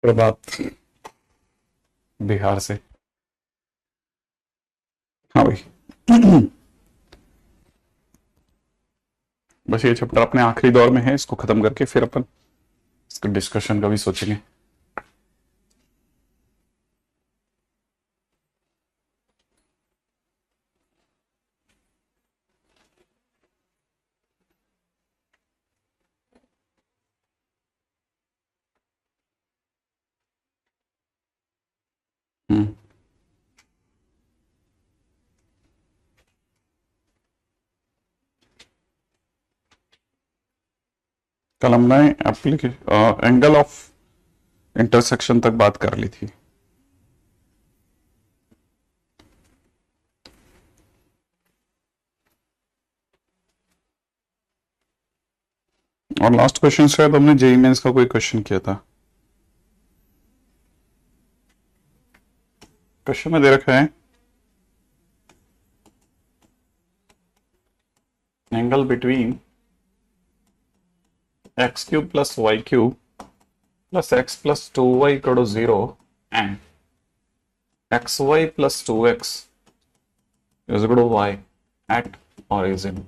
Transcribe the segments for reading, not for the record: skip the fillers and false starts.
प्रभात, बिहार से। हाँ भाई। बस ये चैप्टर अपने आखिरी दौर में है, इसको खत्म करके फिर अपन इसका डिस्कशन का भी सोचेंगे। हम्म। कल हमने एंगल ऑफ इंटरसेक्शन तक बात कर ली थी। और लास्ट क्वेश्चन शायद हमने जेई मेंस का कोई क्वेश्चन किया था। क्वेश्चन में दे रखा है angle between X cube plus Y cube plus X plus 2y equal to 0 and X Y plus 2x is equal to y at origin.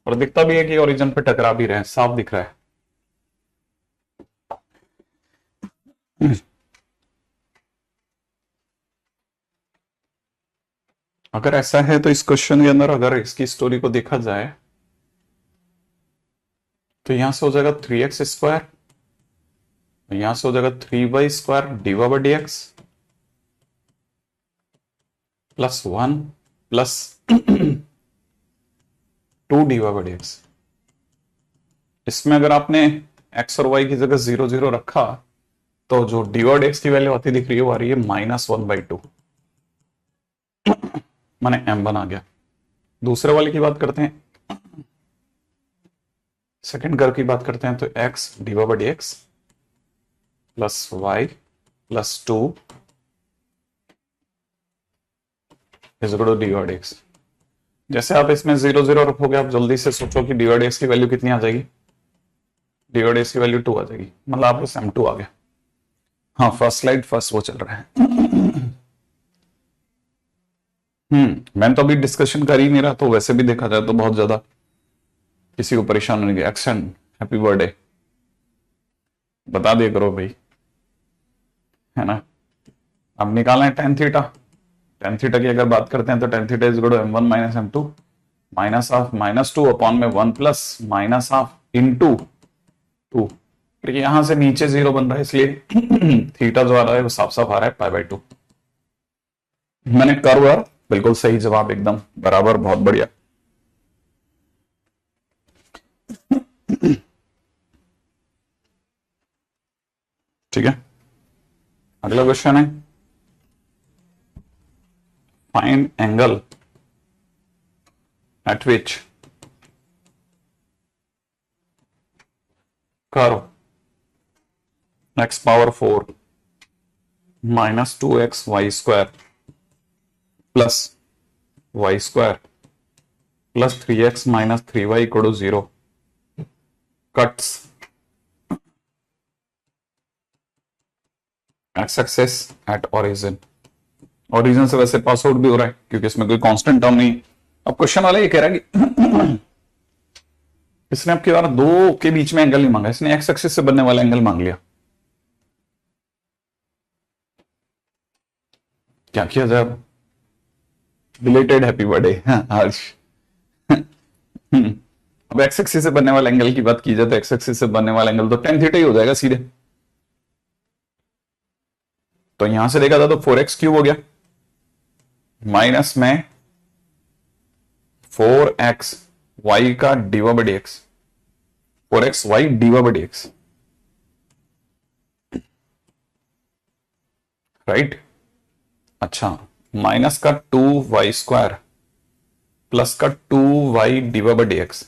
और दिखता भी है कि ओरिजिन पे टकरा भी रहे हैं, साफ दिख रहा है। अगर ऐसा है तो इस क्वेश्चन के अंदर अगर इसकी स्टोरी को देखा जाए तो यहां से हो जाएगा 3x² यहां से हो जाएगा 3y² dy by D X plus 1 plus 2 dy by D x. इसमें अगर आपने x और y की जगह 0 0 रखा तो जो dy बाई डी एक्स की वैल्यू आती दिख रही है वो आ रही है -1/2, माने m1 आ गया। दूसरे वाले की बात करते हैं, सेकंड कर्व की बात करते हैं तो x dy by D X plus y प्लस 2 is equal to dy by D X. जैसे आप इसमें 0 0 रखोगे, आप जल्दी से सोचो कि dy बाई डी एक्स की वैल्यू कितनी आ जाएगी। dy बाई डी एक्स की वैल्यू 2 आ जाएगी, मतलब आपको m2 आ गया। हाँ, फर्स्ट स्लाइड फर्स्ट वो चल रहा है। मैं तो अभी डिस्कशन कर ही नहीं रहा, तो वैसे भी देखा जाए तो बहुत ज्यादा किसी को परेशान होने की। एक्शन हैप्पी बर्थडे बता दिया करो भाई, है ना। अब निकालना है tan थीटा। tan थीटा की अगर बात करते हैं तो tan theta is equal to m1 minus m2 minus of -2 upon में 1 प्लस माइनस ऑफ इनटू 2। यहां से नीचे 0 बन रहा है, इसलिए थीटा जो आ रहा है वो साफ साफ आ रहा है π/2। मैंने कर्व यार, बिल्कुल सही जवाब, एकदम बराबर, बहुत बढ़िया। ठीक है, अगला क्वेश्चन है find angle at which curve x power 4 minus 2x y² plus y² plus 3x minus 3y equal to 0 cuts X axis at origin. Origin से वैसे पास आउट भी हो रहा है क्योंकि इसमें कोई कांस्टेंट टर्म नहीं। अब क्वेश्चन वाला ये कह रहा है कि इसने आपके बार दो के बीच में एंगल नहीं मांगा, इसने एक्स एक्सिस से बनने वाला एंगल मांग लिया। क्या किया जाए? बिलेटेड हैप्पी बर्थडे हर्ष। अब एक्स एक्सिस से बनने वाला एंगल की बात की जाए तो एक्स एक्सिस से बनने वाला एंगल तो tan थीटा ही हो जाएगा सीधे। तो यहां से देखा था तो 4x³ हो गया माइनस में 4x y का dy by D x, 4xy dy by D x, right. अच्छा, माइनस का 2y² प्लस का 2y dy by D X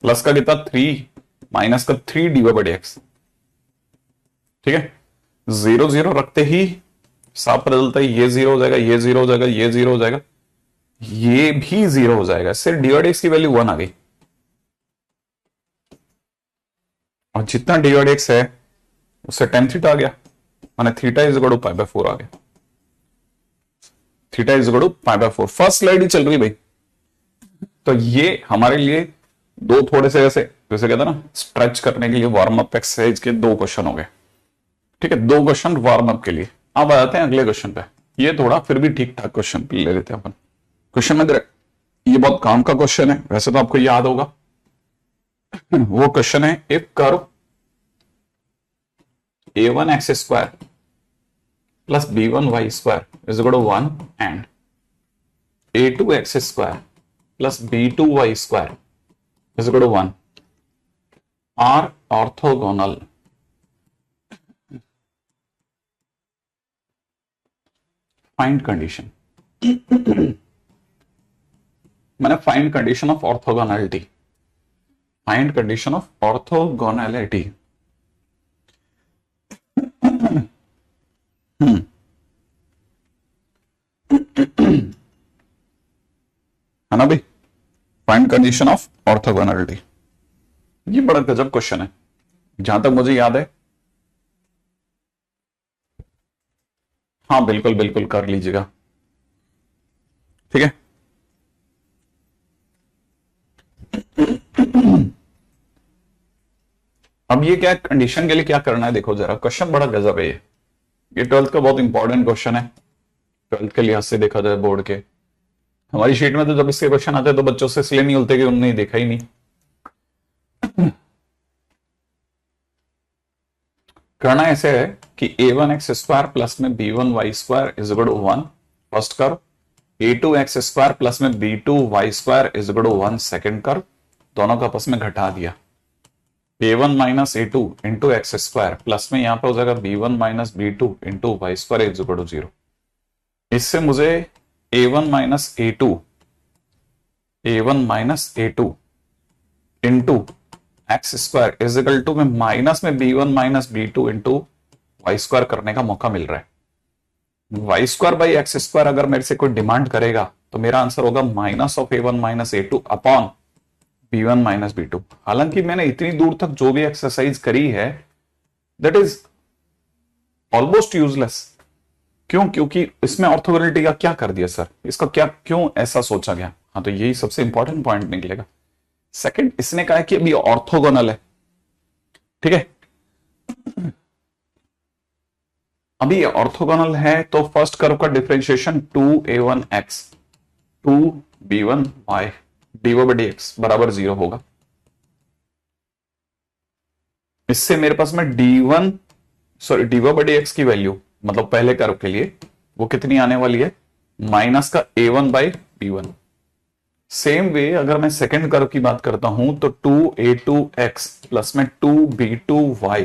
plus का कितना 3 माइनस का 3 dy बाई डी एक्स। ठीक है, 0 0 रखते ही साफ पता चलता है ये 0 हो जाएगा, ये 0 हो जाएगा, ये 0 हो जाएगा, ये भी 0 हो जाएगा। सिर्फ dy बाई डी एक्स की वैल्यू 1 आ गई। और जितना dy बाई डी एक्स है उससे टेन थीटा आ गया, माने theta is equal to pi by 4 आ गया। Theta is equal to pi by 4। First slide ही चल रही भाई। तो ये हमारे लिए दो थोड़े से ऐसे जैसे कहते हैं ना स्ट्रेच करने के लिए वार्म अप एक्सरसाइज के दो क्वेश्चन हो गए। ठीक है, दो क्वेश्चन वार्म अप के लिए। अब आ जाते हैं अगले क्वेश्चन पे। ये थोड़ा फिर भी ठीक ठाक क्वेश्चन ले लेते हैं अपन। क्वेश्चन में ये बहुत काम का क्वेश्चन है, वैसे तो आपको याद होगा। वो क्वेश्चन है if curve a1 x square plus b1 y square is equal to 1 and a2 x square plus b2 y square is equal to 1 are orthogonal. Find condition, मैंने find condition of orthogonality. Find condition of orthogonality. है ना भाई, find condition of orthogonality. ये बड़ा गजब question है जहां तक मुझे याद है। हाँ बिल्कुल बिल्कुल कर लीजिएगा। ठीक है, अब ये क्या कंडीशन के लिए क्या करना है, देखो जरा क्वेश्चन बड़ा गजब है। ये 12th का बहुत इंपॉर्टेंट क्वेश्चन है। 12th के लिहाज से देखा जाए बोर्ड के, हमारी शीट में तो जब इसके क्वेश्चन आते हैं तो बच्चों से इसलिए नहीं होते कि उन्होंने देखा ही नहीं। करना ऐसे है कि a1 x स्क्वायर प्लस में b1 y square is equal to 1 first curve, a2 x square plus में b2 y square is equal to 1 second curve, दोनों का आपस में घटा दिया। a1 minus a2 into X square plus में यहां पर हो जाएगा b1 minus b2 into Y square is equal to 0। इससे मुझे a1 minus a2 into X square is equal to में माइनस में b1 minus b2 into Y square करने का मौका मिल रहा है। Y square by X square अगर मेरे से कोई डिमांड करेगा तो मेरा आंसर होगा minus of a1 minus a2 upon b1 minus b2। हालांकि मैंने इतनी दूर तक जो भी एक्सरसाइज करी है दैट इज ऑलमोस्ट यूजलेस। क्यों? क्योंकि इसमें ऑर्थोगोनैलिटी का क्या कर दिया सर, इसका क्या क्यों ऐसा सोचा गया? हाँ तो यही सबसे इंपॉर्टेंट पॉइंट निकलेगा। सेकंड, इसने कहा कि अभी ऑर्थोगोनल है। ठीक है, अभी ऑर्थोगोनल है तो फर्स्ट कर्व का डिफरेंशिएशन 2a1x 2b1y dx बराबर 0 होगा। इससे मेरे पास में dx की वैल्यू मतलब पहले कर्व के लिए वो कितनी आने वाली है, माइनस का a1 by b1। Same way अगर मैं सेकेंड कर्व की बात करता हूं तो 2a2x प्लस में 2b2y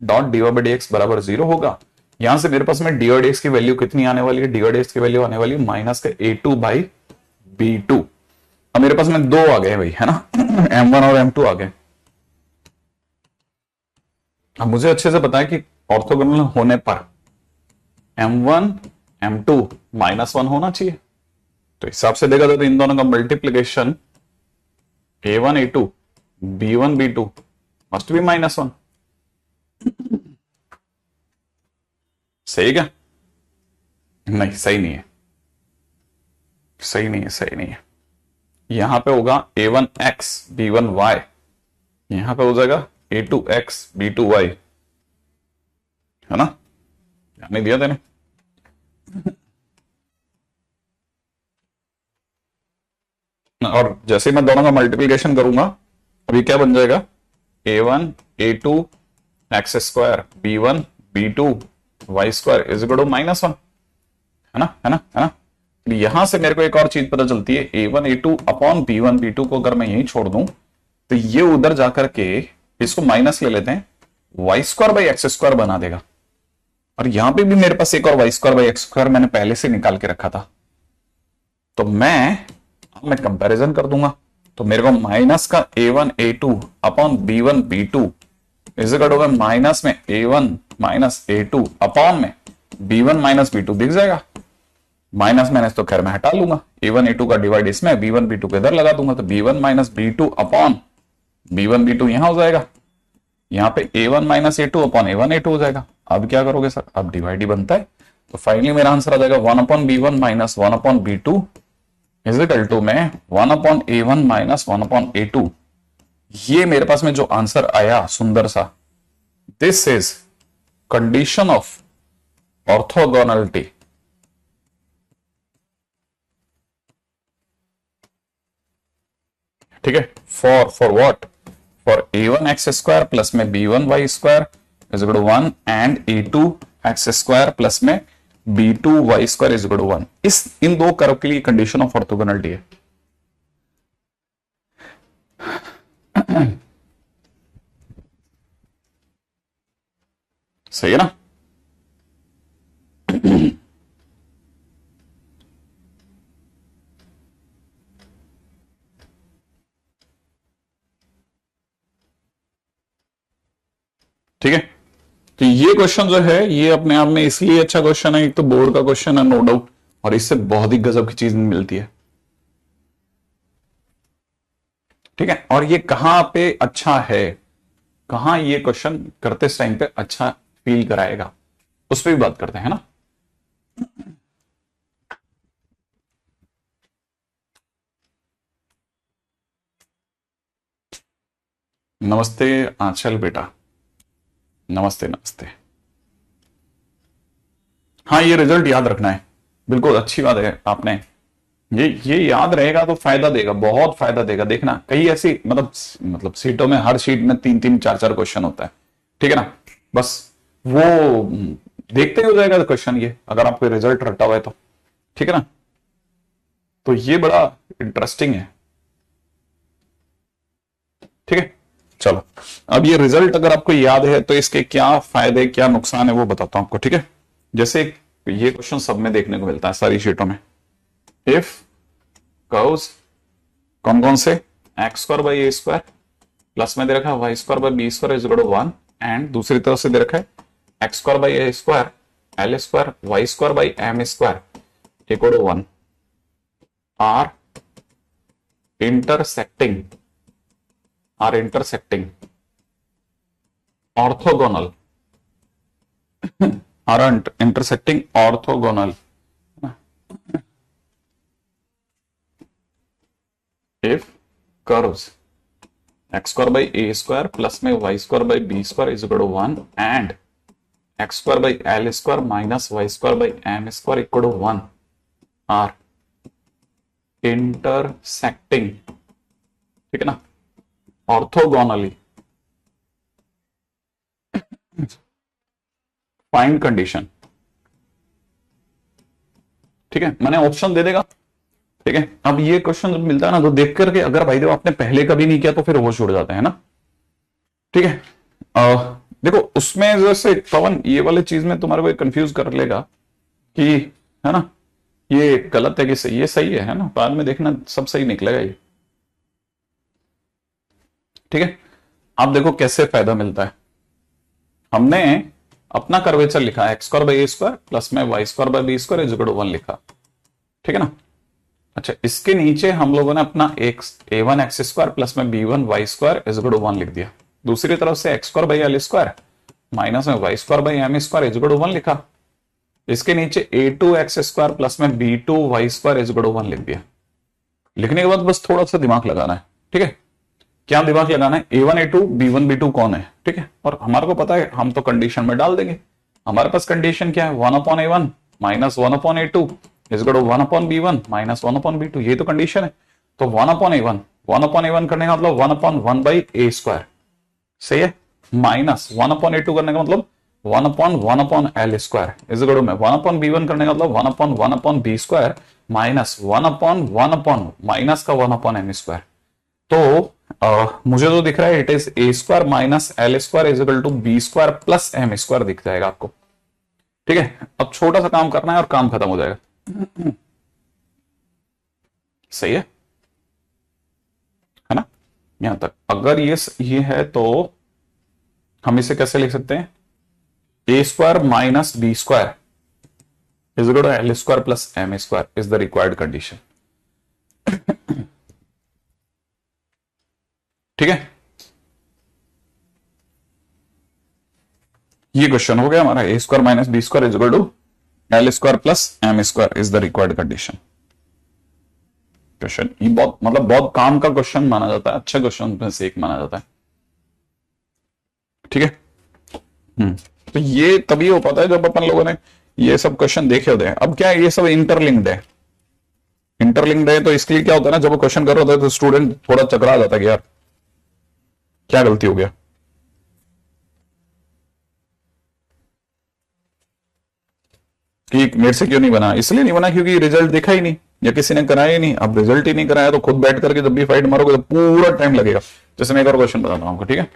डॉट dx बराबर 0 होगा। यहां से मेरे पास में dx की वैल्यू कितनी आने वाली है, dx की वैल्यू आने वाली है माइनस का a2 बाई b2। अब मेरे पास में दो आ गए भाई, है ना, m1 और m2 आ गए। अब मुझे अच्छे से पता है कि ऑर्थोगोनल होने पर m1 m2 माइनस 1 होना चाहिए। तो हिसाब से देखा जाए तो इन दोनों का multiplication a1 a2 b1 b2 must be minus 1। सही क्या? नहीं सही नहीं है, सही नहीं है, सही नहीं है। यहां पे होगा a1x b1y, यहां पे हो जाएगा a2x b2y, है ना, ध्यान नहीं दिया तेने। और जैसे मैं दोनों का मल्टीप्लिकेशन करूंगा अभी क्या बन जाएगा, a1 a2 x square b1 b2 Y square is equal to minus 1, है ना, है ना, है ना। यहां से मेरे को एक और चीज पता चलती है, a1 a2 upon b1 b2 को अगर मैं यही छोड़ दूं तो ये उधर जाकर के इसको माइनस ले लेते हैं, Y square by X square बना देगा। और यहां पे भी मेरे पास एक और Y square by X square मैंने पहले से निकाल के रखा था। तो मैं कंपैरिजन कर दूंगा तो मेरे को माइनस का a1 a2 upon b1 b2 is equal to minus में a1 माइनस a2 अपॉन में b1 माइनस b2 दिख जाएगा। माइनस माइनस तो खैर मैं हटा लूंगा, a1 a2 का डिवाइड इसमें b1 b2 को इधर लगा दूंगा तो b1 minus b2 upon b1 b2 यहां हो जाएगा। यहाँ पे a1 minus A2 upon A1 A2 हो जाएगा। अब क्या करोगे सर, अब डिवाइड ही बनता है, तो फाइनली मेरा आंसर आ जाएगा 1 upon B1 minus 1 upon B2 is equal to में 1 upon A1 minus 1 upon A2। ये मेरे पास में जो आंसर आया सुंदर सा, this is condition of orthogonality. ठीक है, for what, for A1 X square plus में B1 Y square is equal to 1 and A2 x square plus में B2 Y square is equal to 1। इस इन दो कर्व के लिए कंडीशन ऑफ ऑर्थोगोनलिटी है। सही है ना? ठीक है, तो ये क्वेश्चन जो है ये अपने आप में इसलिए अच्छा क्वेश्चन है, एक तो बोर्ड का क्वेश्चन है नो डाउट, और इससे बहुत ही गजब की चीज मिलती है। ठीक है, और ये कहां पे अच्छा है, कहां ये क्वेश्चन करते इस टाइम पे अच्छा फील कराएगा, उस पर भी बात करते हैं ना। नमस्ते आंचल बेटा, नमस्ते नमस्ते। हाँ, ये रिजल्ट याद रखना है, बिल्कुल अच्छी बात है आपने, ये याद रहेगा तो फायदा देगा, बहुत फायदा देगा। देखना कई ऐसी मतलब सीटों में, हर सीट में 3-3 4-4 क्वेश्चन होता है। ठीक है ना, बस वो देखते ही हो जाएगा क्वेश्चन ये, अगर आपको रिजल्ट रटा हुआ है तो। ठीक है ना, तो ये बड़ा इंटरेस्टिंग है। ठीक है, चलो अब ये रिजल्ट अगर आपको याद है तो इसके क्या फायदे क्या नुकसान है वो बताता हूं आपको। ठीक है, जैसे ये क्वेश्चन सब में देखने को मिलता है सारी शीटों में। इफ कर्व्स कौन कौन से, x square by a square plus में दे रखा है Y square by b square is equal to 1, and दूसरी तरफ से दे रखा है x square by a square l square y square by M square equal to 1 are intersecting orthogonal are intersecting orthogonal if curves x square by a square plus में y square by b square is equal to 1 and x square by L square minus Y square by M square equal to 1 are intersecting, ठीक है ना, orthogonally. Find condition. ठीक है, मैंने option दे देगा। ठीक है, अब ये क्वेश्चन जब मिलता है ना तो देख करके, अगर भाई देखो आपने पहले कभी नहीं किया तो फिर होश उड़ जाता है ना। ठीक है, देखो उसमें जैसे पवन ये वाले चीज में तुम्हारे को कंफ्यूज कर लेगा कि, है ना, ये गलत है कि सही, ये सही है ना, बाद में देखना सब सही निकलेगा ये। ठीक है, आप देखो कैसे फायदा मिलता है। हमने अपना कर्वेचर लिखा है x square by a square plus में y square by b square is equal to 1 लिखा। ठीक है ना, अच्छा इसके नीचे हम लोगों ने अपना a1 एक्स स्क्वायर प्लस में b1 Y square is equal to 1 लिख दिया। दूसरी तरफ से x square by L square minus में y square by M square is equal to 1 लिखा। इसके नीचे a2 एक्स स्क्वायर प्लस में b2 Y square is equal to 1 लिख दिया। लिखने के बाद बस थोड़ा सा दिमाग लगाना है। ठीक है, क्या दिमाग लगाना है, a1 a2 b1 b2 कौन है। ठीक है, और हमारे को पता है, हम तो कंडीशन में डाल देंगे। हमारे पास कंडीशन क्या है, 1 upon a1 minus 1 upon a2 is equal to 1 upon b1 minus 1 upon b2, ये तो कंडीशन है। तो 1 अपॉन a1 करने का मतलब 1 अपॉन 1 बाई ए स्क्वायर, सही है, माइनस 1 अपॉन a2 करने का मतलब 1 upon L square is equal to में 1 अपॉन b1 करने का मतलब 1 upon B square minus 1 upon minus का 1 अपॉन एम स्क्वायर। तो मुझे तो दिख रहा है it is A square minus L square is equal to B square plus M square दिख जाएगा आपको। ठीक है, अब छोटा सा काम करना है और काम खत्म हो जाएगा। सही है ना, यहां तक अगर ये है तो हम इसे कैसे लिख सकते हैं, a square minus b square is equal to l square plus M square is the required condition. ठीक है, ये क्वेश्चन हो गया हमारा, a square minus b square is equal to l square plus M square is the required condition. Question ये बहुत मतलब बहुत काम का क्वेश्चन माना जाता है, अच्छा क्वेश्चन में से एक माना जाता है। ठीक है। तो ये तभी हो पाता है जब अपन लोगों ने ये सब क्वेश्चन देखे होते हैं। अब क्या है, ये सब इंटरलिंक्ड है, इंटरलिंक्ड है, तो इसके लिए क्या होता है ना, जब वो क्वेश्चन कर रहा होता है तो स्टूडेंट थोड़ा चकरा जाता है कि यार क्या गलती हो गया। कि मेरे से क्यों नहीं बना, इसलिए नहीं बना क्योंकि रिजल्ट देखा ही नहीं या किसी ने कराया ही नहीं। अब रिजल्ट ही नहीं कराया तो खुद बैठ करके जब भी फाइट मारोगे तो पूरा टाइम लगेगा। जैसे मैं एक और क्वेश्चन बताता हूं आपको, ठीक है।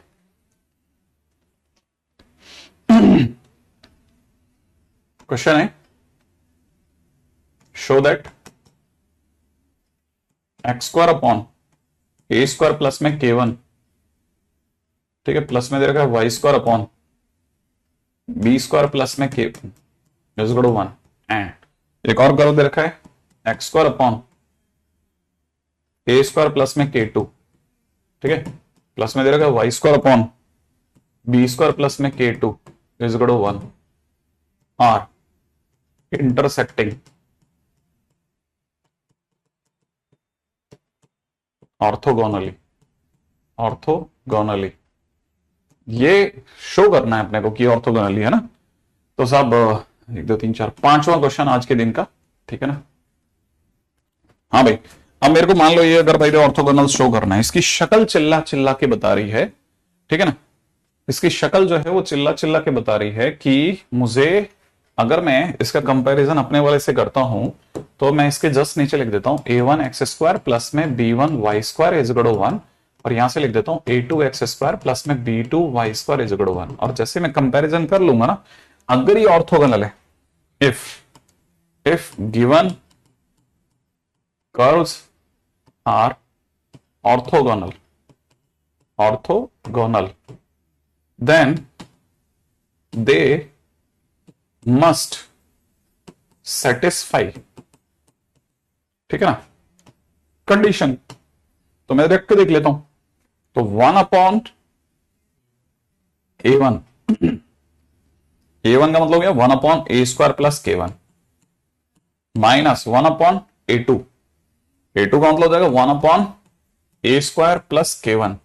क्वेश्चन है, show that X square upon A square plus में k1, ठीक है, प्लस में दे रखा है Y square upon B square plus में k is equal to 1 and एक और कर्व दे रखा है एक्स स्क्वायर अपॉन ए स्क्वायर प्लस में k2, ठीक है, प्लस में दे रखा है Y square upon B square plus में k2 is equal to 1 are intersecting orthogonally. Orthogonally ये शो करना है अपने को कि ऑर्थोगोनली है ना। तो साहब 1 2 3 4 5वां क्वेश्चन आज के दिन का, ठीक है ना। हाँ भाई, अब मेरे को मान लो ये अगर भाई ऑर्थोगोनल शो करना है, इसकी शक्ल चिल्ला चिल्ला के बता रही है, ठीक है ना। इसकी शक्ल जो है वो चिल्ला चिल्ला के बता रही है कि मुझे, अगर मैं इसका कंपैरिजन अपने वाले से करता हूं तो मैं इसके जस्ट नीचे लिख देता हूं a1 एक्स स्क्वायर प्लस में b1 Y square is equal to 1 और यहां से लिख देता हूं a2 एक्स स्क्वायर प्लस में b2 Y square is equal to 1। और जैसे मैं कंपैरिजन कर लूंगा ना, अगर ये ऑर्थोगोनल है, if given curves are orthogonal then they must satisfy, ठीक है ना, कंडीशन। तो मैं देख के देख लेता हूं, तो 1 अपॉन a1 a1 का मतलब क्या, 1 अपॉन ए square plus k1 minus 1 upon a2 a2 का मतलब हो जाएगा 1 upon A square plus k1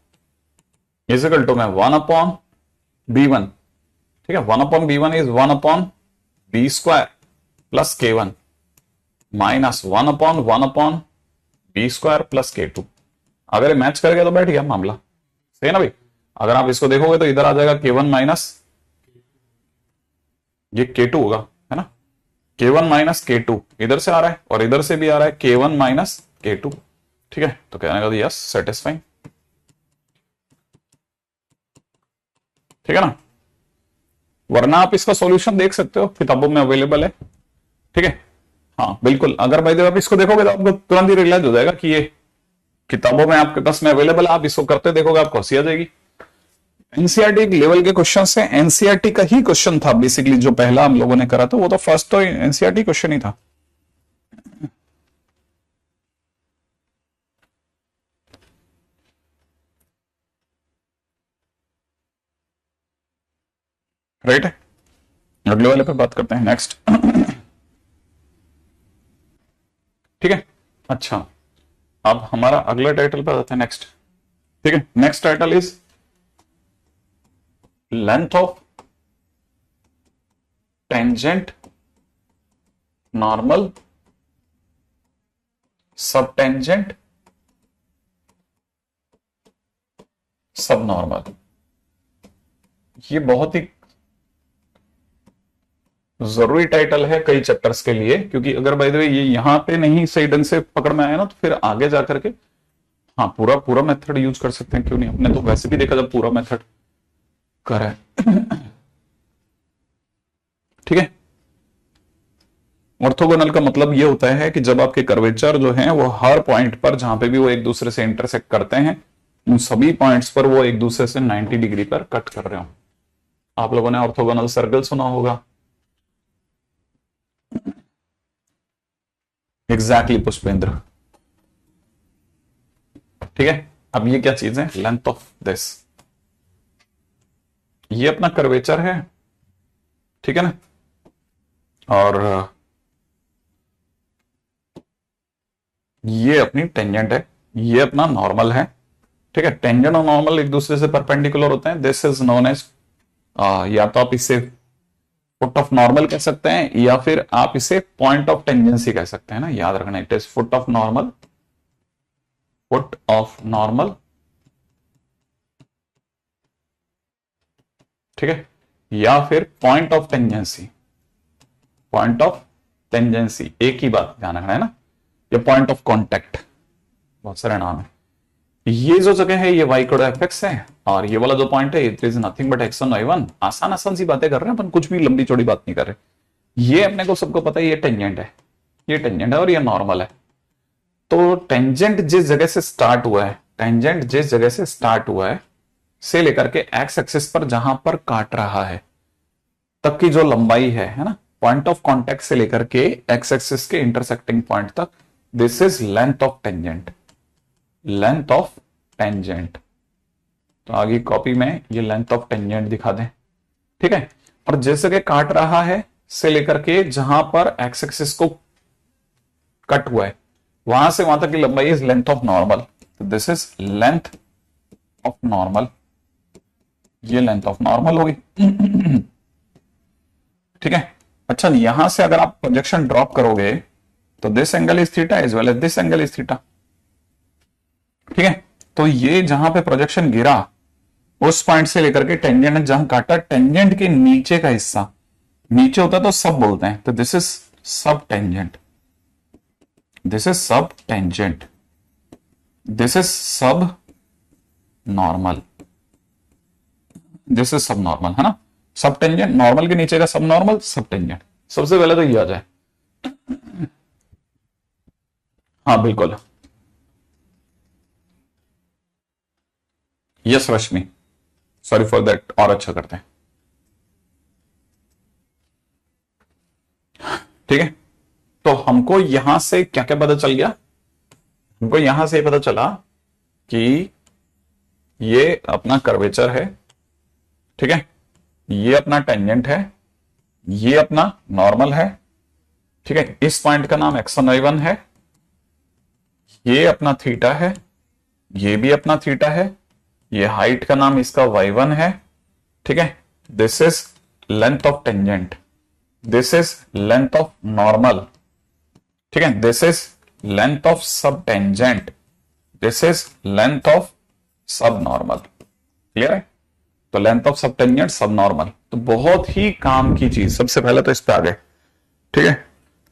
is equal to में 1 अपॉन b1, ठीक है, 1 upon b1 is 1 upon B square plus k1 minus 1 upon B square plus k2। अगर match कर गया तो बैठ गया मामला, सही है ना भाई। अगर आप इसको देखोगे तो इधर आ जाएगा k1 माइनस ये k2 होगा, है ना, k1 माइनस k2 इधर से आ रहा है और इधर से भी आ रहा है k1 माइनस k2, ठीक है। तो कहने का यस सेटिस्फाइंग, ठीक है ना। वरना आप इसका सॉल्यूशन देख सकते हो, किताबों में अवेलेबल है, ठीक है। हाँ बिल्कुल, अगर भाई आप इसको देखोगे तो आपको तुरंत ही रियलाइज हो जाएगा कि ये किताबों में आपके पास में अवेलेबल है। आप इसको करते देखोगे आपको हंसी आ जाएगी। एनसीईआरटी लेवल के क्वेश्चन से एनसीईआरटी का ही क्वेश्चन था बेसिकली, जो पहला हम लोगों ने करा था वो तो फर्स्ट तो एनसीईआरटी क्वेश्चन ही था। राइट है, अगले वाले पे बात करते हैं नेक्स्ट। ठीक है, अच्छा अब हमारा अगला टाइटल पे आते हैं नेक्स्ट, ठीक है। Next title is length of tangent normal सब टेंजेंट सब नॉर्मल। ये बहुत ही जरूरी टाइटल है कई चैप्टर्स के लिए, क्योंकि अगर बाय द वे ये यहां पे नहीं सही ढंग से पकड़ में आया ना तो फिर आगे जाकर के हाँ पूरा मेथड यूज कर सकते हैं, क्यों नहीं। अपने तो वैसे भी देखा जब पूरा मेथड करा है। ठीक है, ऑर्थोगोनल का मतलब ये होता है कि जब आपके कर्वेचर जो हैं वो हर पॉइंट पर जहां पे भी वो एक दूसरे से इंटरसेक्ट करते हैं उन सभी पॉइंट्स पर वो एक दूसरे से 90 डिग्री पर कट कर रहे हो। आप लोगों ने ऑर्थोगोनल सर्कल सुना होगा। एग्जैक्टली पुष्पेंद्र, ठीक है। अब ये क्या चीज है, लेंथ ऑफ दिस, ये अपना कर्वेचर है ठीक है ना। और ये अपनी टेंजेंट है, ये अपना नॉर्मल है, ठीक है। टेंजेंट और नॉर्मल एक दूसरे से परपेंडिकुलर होते हैं, दिस इज नोन एज, या तो आप इसे फुट ऑफ नॉर्मल कह सकते हैं या फिर आप इसे पॉइंट ऑफ टेंजेंसी कह सकते हैं ना, याद रखना, it is foot of normal, foot of normal, ठीक है, या फिर point of tangency, point of tangency एक ही बात ध्यान रखना है ना, या पॉइंट ऑफ कॉन्टेक्ट, बहुत सारे नाम है। ये जो जगह है ये y कोड एफ एक्स है, और ये वाला जो पॉइंट है it is nothing but x1 y1। आसान आसान सी बातें कर रहे हैं अपन, कुछ भी लंबी चौड़ी बात नहीं कर रहे। ये अपने को सबको पता है, ये टेंजेंट है, ये टेंजेंट है और ये नॉर्मल है। तो टेंजेंट जिस जगह से स्टार्ट हुआ है, टेंजेंट जिस जगह से स्टार्ट हुआ है से लेकर के एक्स एक्सिस पर जहां पर काट रहा है तक की जो लंबाई है ना, पॉइंट ऑफ कॉन्टेक्ट से लेकर के एक्स एक्सिस के इंटरसेक्टिंग पॉइंट तक, this is length of tangent, length of tangent. तो आगे कॉपी में ये लेंथ ऑफ टेंजेंट दिखा दें, ठीक है। और जिस जगह काट रहा है से लेकर के जहां पर एक्स एक्सिस को कट हुआ है वहां से वहां तक की लंबाई इज लेंथ ऑफ नॉर्मल। तो this is length of normal, ये लेंथ ऑफ नॉर्मल होगी, ठीक है। अच्छा, यहां से अगर आप प्रोजेक्शन ड्रॉप करोगे तो this angle is theta as well as this angle is theta, ठीक है। तो ये जहां पे प्रोजेक्शन गिरा उस पॉइंट से लेकर के टेंजेंट ने जहां काटा, टेंजेंट के नीचे का हिस्सा, नीचे होता है तो सब बोलते हैं, तो दिस इज सब टेंजेंट, दिस इज सब टेंजेंट, दिस इज सब नॉर्मल, दिस इज सब नॉर्मल, है ना। सब टेंजेंट, नॉर्मल के नीचे का सब नॉर्मल, सब टेंजेंट। सबसे पहले तो ये आ जाए, हाँ बिल्कुल, yes Rashmi, sorry for that, और अच्छा करते हैं, ठीक है। तो हमको यहां से क्या क्या पता चल गया, हमको यहां से पता चला कि ये अपना कर्वेचर है, ठीक है, ये अपना टेंजेंट है, ये अपना नॉर्मल है, ठीक है। इस पॉइंट का नाम x1 y1 है, ये अपना थीटा है, ये भी अपना थीटा है, ये हाइट का नाम इसका y1 है, ठीक है। This is length of tangent, this is length of normal, ठीक है। दिस इज लेंथ ऑफ सब tangent, this is length of सब नॉर्मल, क्लियर है। तो लेंथ ऑफ सब टेंजेंट सब नॉर्मल, तो बहुत ही काम की चीज, सबसे पहले तो इस पे आ गए, ठीक है।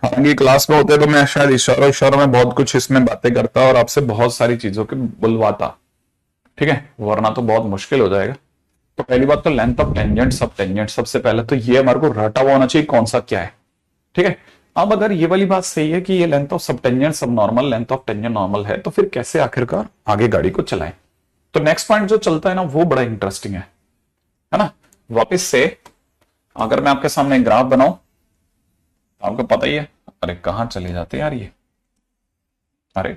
हालांकि क्लास में होते तो मैं शायद इशारों में बहुत कुछ इसमें बातें करता और आपसे बहुत सारी चीजों के बुलवाता, ठीक है, वरना तो बहुत मुश्किल हो जाएगा। तो पहली बात तो लेंथ ऑफ टेंजेंट सब टेंजेंट, सबसे पहले तो ये हमारे को रटा हुआ होना चाहिए कौन सा क्या है, ठीक है। अब अगर ये वाली बात सही है कि ये लेंथ ऑफ सब टेंजेंट सब normal, length of tangent normal है, तो फिर कैसे आखिरकार आगे गाड़ी को चलाएं। तो नेक्स्ट पॉइंट जो चलता है ना वो बड़ा इंटरेस्टिंग है ना। वापस से अगर मैं आपके सामने ग्राफ बनाऊं, आपको पता ही है, अरे कहां चले जाते यार ये, अरे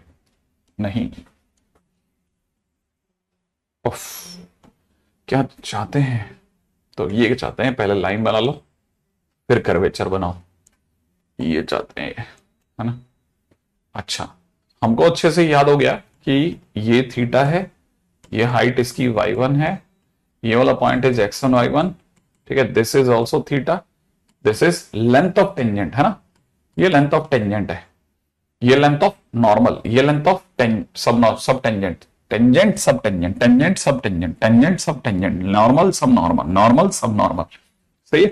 नहीं, उफ, क्या चाहते हैं, तो ये चाहते हैं पहले लाइन बना लो फिर कर्वेचर बनाओ, ये चाहते हैं, है ना। अच्छा, हमको अच्छे से याद हो गया कि ये थीटा है, ये हाइट इसकी y1 है, ये वाला पॉइंट इज x1 y1, ठीक है। This is also theta, this is length of tangent, है ना, ये लेंथ ऑफ टेंजेंट है, ये लेंथ ऑफ नॉर्मल, ये लेंथ ऑफ सब टेंजेंट, टेंजेंट सब टेंजेंट, टेंजेंट सब टेंजेंट, टेंजेंट सब टेंजेंट, नॉर्मल सब नॉर्मल, नॉर्मल सब नॉर्मल, सही है।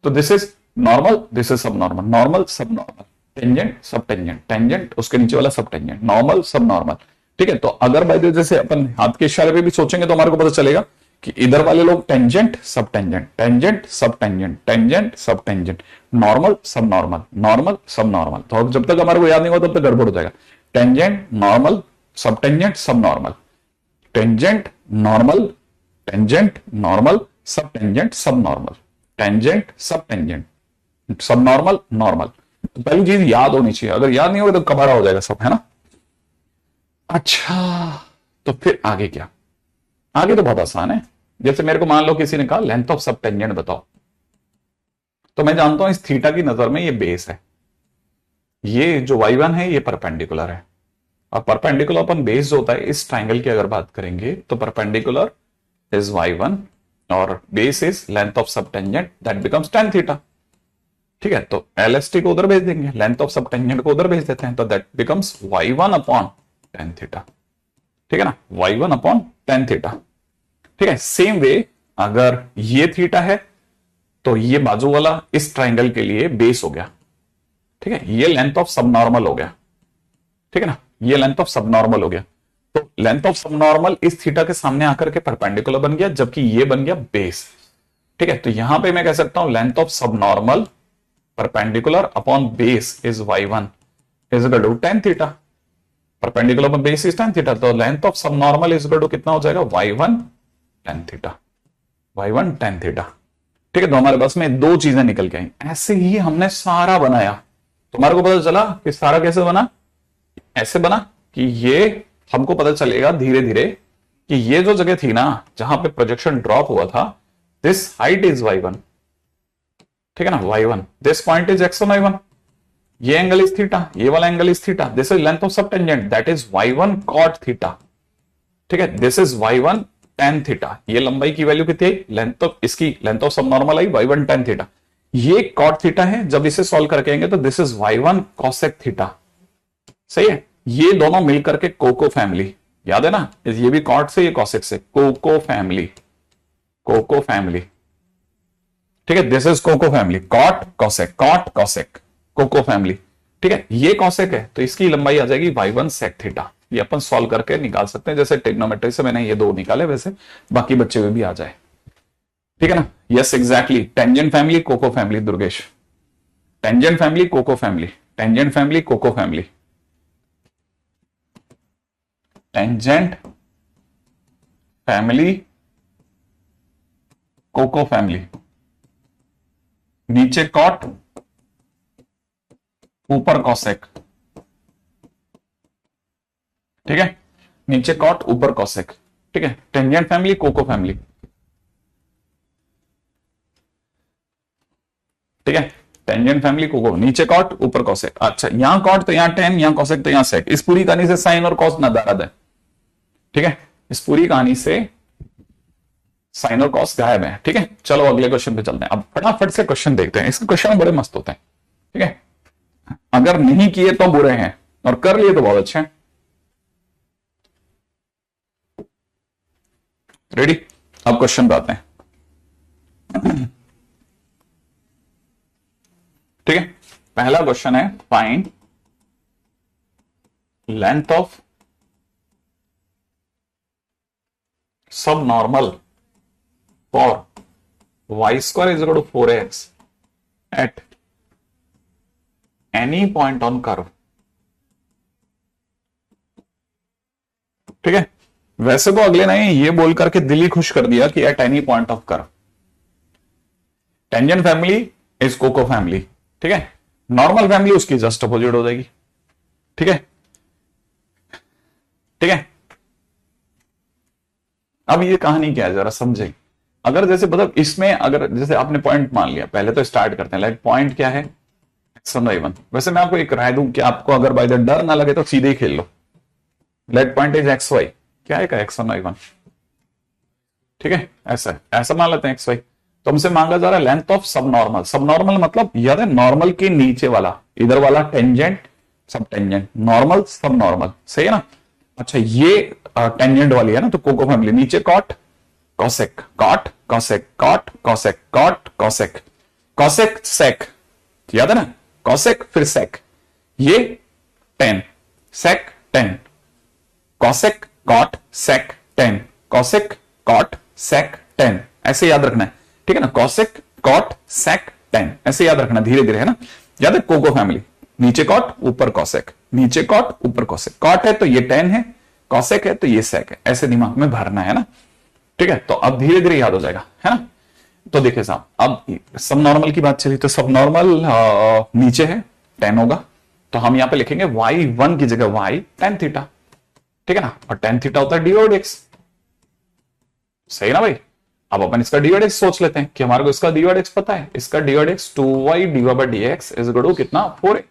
तो this is normal, this is सब नॉर्मल, नॉर्मल सब नॉर्मल, टेंजेंट सब टेंजेंट, टेंजेंट उसके नीचे वाला सब टेंजेंट, नॉर्मल सब नॉर्मल, ठीक है। तो अगर बाय जैसे अपन हाथ के इशारे पे भी सोचेंगे तो हमारे को पता चलेगा कि इधर वाले लोग टेंजेंट सब टेंजेंट, टेंजेंट सब टेंजेंट, टेंजेंट सब टेंजेंट, नॉर्मल सब नॉर्मल, नॉर्मल सब नॉर्मल। तो जब तक हमारे को याद नहीं हुआ तब तक गड़बड़ हो जाएगा। टेंजेंट नॉर्मल सब टेंजेंट सब normal, tangent normal, tangent normal सब टेंजेंट सब नॉर्मल, टेंजेंट सब टेंजेंट सब नॉर्मल नॉर्मल। तो पहली चीज याद होनी चाहिए, अगर याद नहीं होगा तो कबाड़ा हो जाएगा सब, है ना। अच्छा, तो फिर आगे क्या, आगे तो बहुत आसान है। जैसे मेरे को मान लो किसी ने कहा लेंथ ऑफ सब टेंजेंट बताओ, तो मैं जानता हूं इस थीटा की नजर में ये बेस है, ये जो y1 है ये परपेंडिकुलर है, और परपेंडिकुलर अपन बेस होता है इस ट्राइंगल की अगर बात करेंगे तो परपेंडिकुलर इज y1 और बेस इज लेंथ ऑफ सब tangent that becomes tan theta. ठीक है, तो LST को उधर भेज देंगे, लेंथ ऑफ सब टेंजेंट को उधर भेज देते हैं, तो that becomes y1 upon tan theta. ठीक है ना, y1 अपॉन tan थीटा। ठीक है, सेम वे अगर ये थीटा है तो ये बाजू वाला इस ट्राइंगल के लिए बेस हो गया। ठीक है, ये लेंथ ऑफ सब नॉर्मल हो गया। ठीक है ना, ये लेंथ ऑफ सब नॉर्मल हो गया, तो लेंथ ऑफ सब नॉर्मल इस थीटा के सामने आकर के परपेंडिकुलर बन गया, जबकि ये बन गया बेस। ठीक है, तो यहां पे मैं कह सकता हूं लेंथ ऑफ सब normal perpendicular upon base is y1 is equal to tan theta. Perpendicular upon base is tan theta, तो लेंथ ऑफ सब नॉर्मल इज इक्वल टू कितना हो जाएगा y1 tan theta, y1 tan theta. ठीक है, तो हमारे पास में दो चीजें निकल के आई। ऐसे ही हमने सारा बनाया, तुम्हारे को पता चला कि सारा कैसे बना, ऐसे बना कि ये हमको पता चलेगा धीरे धीरे कि ये जो जगह थी ना जहां पे प्रोजेक्शन ड्रॉप हुआ था, दिस हाइट इज y1। ठीक है ना, y1, this point is x1 y1, ये एंगल इज थीटा, ये वाला angle is theta, this is length of सब tangent that is y1 cot theta. ठीक है, this is y1 tan theta, ये लंबाई की वैल्यू कितनी है, लेंथ ऑफ इसकी लेंथ ऑफ सब नॉर्मल आई y1 tan थीटा, ये cot थीटा है। जब इसे सॉल्व करके आएंगे तो this is y1 cosec theta. सही है, ये दोनों मिलकर के कोको फैमिली, याद है ना, ये भी कॉट से ये कॉसेक से, कोको फैमिली, कोको फैमिली। ठीक है, this is coco family, cot cosec coco family. ठीक है, ये कॉसेक है तो इसकी लंबाई आ जाएगी y1 sec थीटा। ये अपन सॉल्व करके निकाल सकते हैं, जैसे ट्रिग्नोमेट्री से मैंने ये दो निकाले वैसे बाकी बच्चे हुए भी आ जाए। ठीक है ना, yes exactly, tangent family coco family, Durgesh, tangent family coco family, tangent family coco family, tangent family coco family, नीचे कॉट ऊपर कॉसेक। ठीक है, नीचे कॉट ऊपर कॉसेक। ठीक है, टेंजेंट फैमिली कोको फैमिली। ठीक है, टेंजेंट फैमिली कोको, नीचे कॉट ऊपर कॉसेक। अच्छा, यहां कॉट तो यहां टेन, यहां कॉसेक तो यहां सेक। इस पूरी कहानी से साइन और कॉस नादारद है। ठीक है, इस पूरी कहानी से साइन और कॉस गायब है। ठीक है, चलो अगले क्वेश्चन पे चलते हैं। अब फटाफट से क्वेश्चन देखते हैं, इसके क्वेश्चन बड़े मस्त होते हैं। ठीक है, अगर नहीं किए तो बुरे हैं और कर लिए तो बहुत अच्छे हैं। रेडी, अब क्वेश्चन पे आते हैं। ठीक है, पहला क्वेश्चन है फाइंड लेंथ ऑफ सब normal for y square is equal to 4x at any point on curve। ठीक है, वैसे तो अगले ने ये बोल करके दिल ही खुश कर दिया कि at any point of curve. Tangent family is coco family. ठीक है, नॉर्मल फैमिली उसकी जस्ट अपोजिट हो जाएगी। ठीक है, ठीक है, अब ये कहानी क्या है जरा समझे। अगर जैसे मतलब इसमें अगर जैसे आपने पॉइंट मान लिया, पहले तो स्टार्ट करते हैं, लाइक पॉइंट क्या है x1 y1। वैसे मैं आपको एक राय दूं कि आपको अगर बाय द डर ना लगे तो सीधे ही खेल लो। Let point is x y, क्या है का x1 y1। ठीक है, ऐसा मान लेते हैं x y। तो हमसे मांगा जा रहा है लेंथ ऑफ सब नॉर्मल। सब नॉर्मल मतलब याद है नॉर्मल के नीचे वाला, इधर वाला टेंजेंट सब टेंजेंट, नॉर्मल सब नॉर्मल। सही है ना। अच्छा, ये टेंजेंट वाली है ना, तो कोको फैमिली, नीचे cot cosec, cot cosec, cot cosec, cot cosec, cosec sec, याद है ना, कॉसेक फिर सेक, ये 10 sec 10, cosec cot sec 10, cosec cot sec 10, ऐसे याद रखना है। ठीक है ना, कॉसेक कॉट सेक 10 ऐसे याद रखना धीरे धीरे, है ना। याद है कोको फैमिली, नीचे कॉट ऊपर कॉसेक, नीचे कॉट ऊपर कॉसेक, कॉट है तो ये 10 है, कॉसेक है तो ये सेक है, ऐसे दिमाग में भरना है ना। ठीक है, तो अब धीरे धीरे याद हो जाएगा, है ना। तो देखिए साहब, अब सब नॉर्मल की बात चली तो सब नॉर्मल नीचे है 10 होगा, तो हम यहां पे लिखेंगे y1 की जगह y tan थीटा। ठीक है ना, और tan थीटा होता है dy/dx। सही ना भाई। अब अपन इसका डीवाइड सोच लेते हैं कि हमारे को इसका डीवाइड पता है, इसका divide 2y divide by dx is equal to कितना 4a।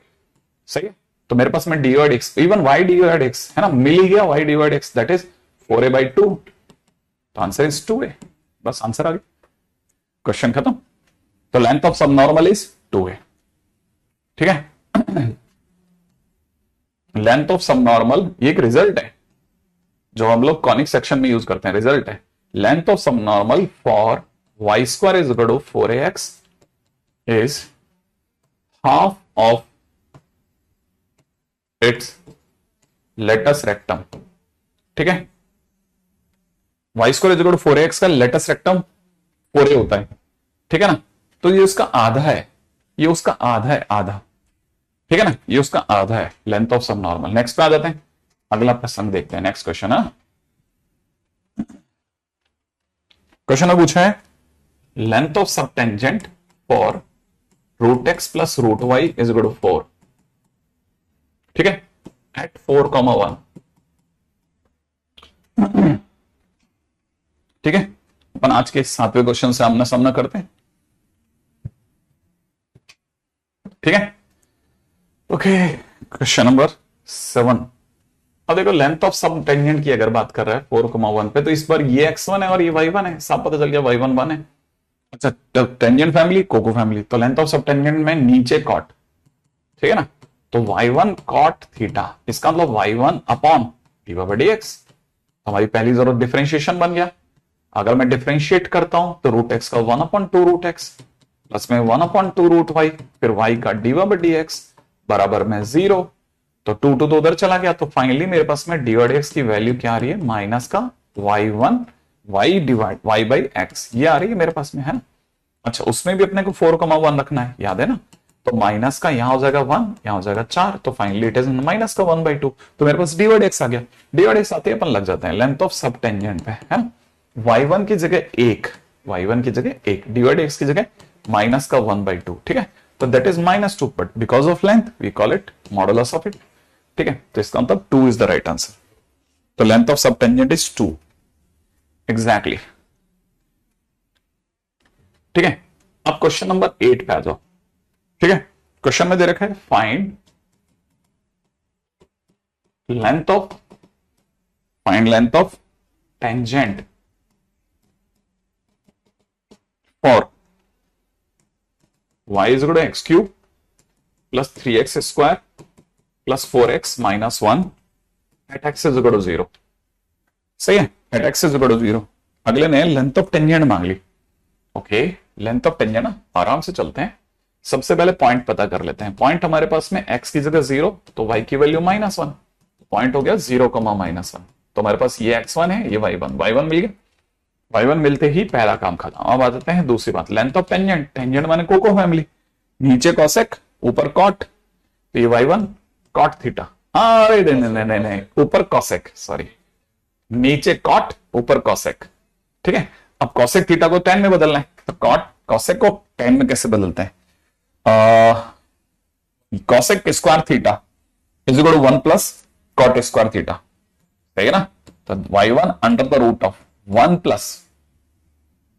सही है, तो मेरे पास में divide even y divide x है ना, मिल ही गया y divide x that is 4a/2, तो आंसर इज 2a। बस आंसर आ गया, क्वेश्चन खत्म। तो length of subnormal is 2a। ठीक है, लेंथ ऑफ सबनॉर्मल ये एक रिजल्ट है जो हम लोग कॉनिक सेक्शन में यूज करते हैं, रिजल्ट है। Length of subnormal for y square is equal to 4ax is half of its latus rectum. ठीक है, y square is equal to 4ax का लेटस रेक्टम 4a होता है। ठीक है ना, तो ये उसका आधा है, ये उसका आधा है, आधा। ठीक है ना, ये उसका आधा है लेंथ ऑफ सबनॉर्मल। नेक्स्ट पे आ जाते हैं, अगला प्रश्न देखते हैं। नेक्स्ट क्वेश्चन है, क्वेश्चन में पूछा है लेंथ ऑफ सब tangent for √x plus √y is equal to 4। ठीक है, एट 4,1। ठीक है, अपन आज के 7वें क्वेश्चन से आमना सामना करते हैं। ठीक है, ओके, क्वेश्चन नंबर 7। अब देखो लेंथ ऑफ सब टेंजेंट की अगर बात कर रहा है 4,1 पे, तो इस बार ये x1 है और ये y1 है, साफ पता चल गया y1 1 है। अच्छा, टेंजेंट फैमिली कोको फैमिली, तो लेंथ ऑफ सब टेंजेंट में नीचे कॉट। ठीक है ना, तो y1 कॉट थीटा, इसका मतलब y1 upon divide by dx। हमारी पहली जरूरत डिफरेंशिएशन बन गया। अगर मैं डिफरेंशिएट करता हूं तो √x का 1/2 √x प्लस में 1/2 √y, फिर y का डिवाइड बाय dx बराबर में 0। तो 2 तो उधर चला गया, तो फाइनली मेरे पास में डिवाइड x की वैल्यू क्या आ रही है, माइनस का y1 y divide y by x, ये आ रही है मेरे पास में, है ना। अच्छा, उसमें भी अपने को 4,1 रखना है, याद है ना, तो माइनस का यहां हो जाएगा 1, यहां हो जाएगा 4, तो फाइनली इट इज माइनस का 1/2। तो मेरे पास डिवाइड x आ गया। डिवाइड x आते ही अपन लग जाते हैं लेंथ ऑफ सब टेंजेंट पे, है ना। y1 की जगह 1, y1 की जगह 1, डिवाइड x की जगह माइनस का 1/2। ठीक है, तो that is -2, but because of length we call it modulus of it. ठीक है, तो इसका मतलब 2 इज द राइट आंसर। तो लेंथ ऑफ सब टेंजेंट इज 2 एग्जैक्टली। ठीक है, अब क्वेश्चन नंबर 8 पे आ जाओ। ठीक है, क्वेश्चन में दे रखा है find length of tangent for y is equal to x³ plus 3x square plus 4x minus 1 at x is equal to 0। सही है, at x is equal to 0। अगले ने लेंथ ऑफ टेंजेंट मांग ली। ओके, लेंथ ऑफ टेंजेंट ना, आराम से चलते हैं। सबसे पहले पॉइंट पता कर लेते हैं। पॉइंट हमारे पास में x की जगह 0, तो y की वैल्यू -1, पॉइंट हो गया 0, -1। तो हमारे पास ये x1 है, ये y1 मिल गया। y1 मिलते ही पहला काम खत्म। अब आ जाते हैं दूसरी बात, लेंथ ऑफ टेंजेंट। टेंजेंट माने कोको फैमिली, नीचे कॉसेक ऊपर कॉट, तो ये y1 कॉट थीटा। अरे नहीं, ऊपर कॉसेक, सॉरी, नीचे कॉट ऊपर कॉसेक। ठीक है, अब कॉसेक थीटा को tan में बदलना है, तो कॉसेक को tan में कैसे बदलते हैं, cosec square theta is equal to 1 plus cot square theta. सही है ना, तो y1 under the root of 1 plus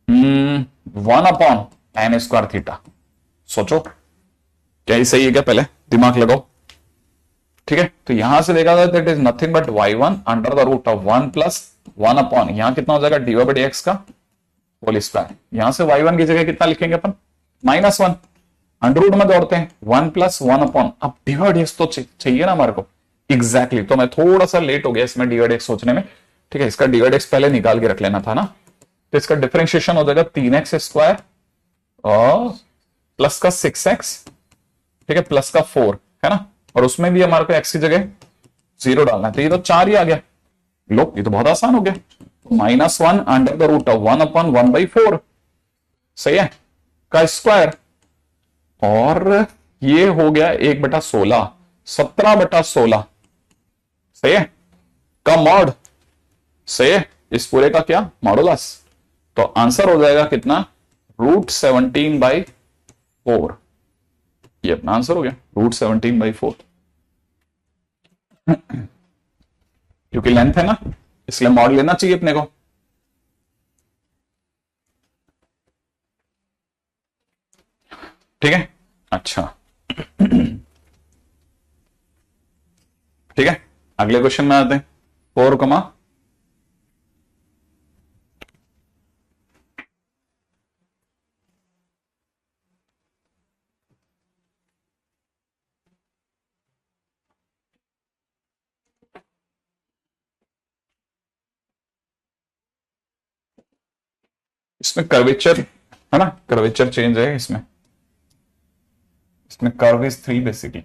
1 upon tan square theta. सोचो क्या ये सही है क्या, पहले दिमाग लगाओ। ठीक है, तो यहां से देखा जाए that is nothing but y1 under the root of 1 plus 1 upon, यहां कितना हो जाएगा डिवाइड बाय dx का होल स्क्वायर। यहां से y1 की जगह कितना लिखेंगे अपन, -1, अंडर रूट में दौड़ते हैं 1 प्लस 1 अपॉन, अब डिवाइड x तो चाहिए ना हमारे को एग्जैक्टली। तो मैं थोड़ा सा लेट हो गया इसमें डिवाइड x सोचने में। ठीक है, इसका डिवाइड x पहले निकाल के रख लेना था ना, तो इसका डिफरेंशिएशन हो जाएगा 3x स्क्वायर और प्लस का 6x, ठीक है, प्लस का 4, है ना, और उसमें भी हमारे को x की जगह 0 डालना है, तो ये तो 4 ही आ गया। लो, ये तो बहुत आसान हो गया, -1 under the root of 1 upon 1/4, सही है, का स्क्वायर, और ये हो गया 1/16, 17/16, सही है, का मॉड, सही है, इस पूरे का क्या मॉडुलस। तो आंसर हो जाएगा कितना, √17/4। ये अपना आंसर हो गया, √17/4। क्योंकि लेंथ है ना, इसलिए मॉड लेना चाहिए अपने को। ठीक है, अच्छा। ठीक है, अगले क्वेश्चन में आते हैं। 4 कमा इसमें कर्वेचर है ना, कर्वेचर चेंज है इसमें। इसमें कर्व इज 3 बेसिकली,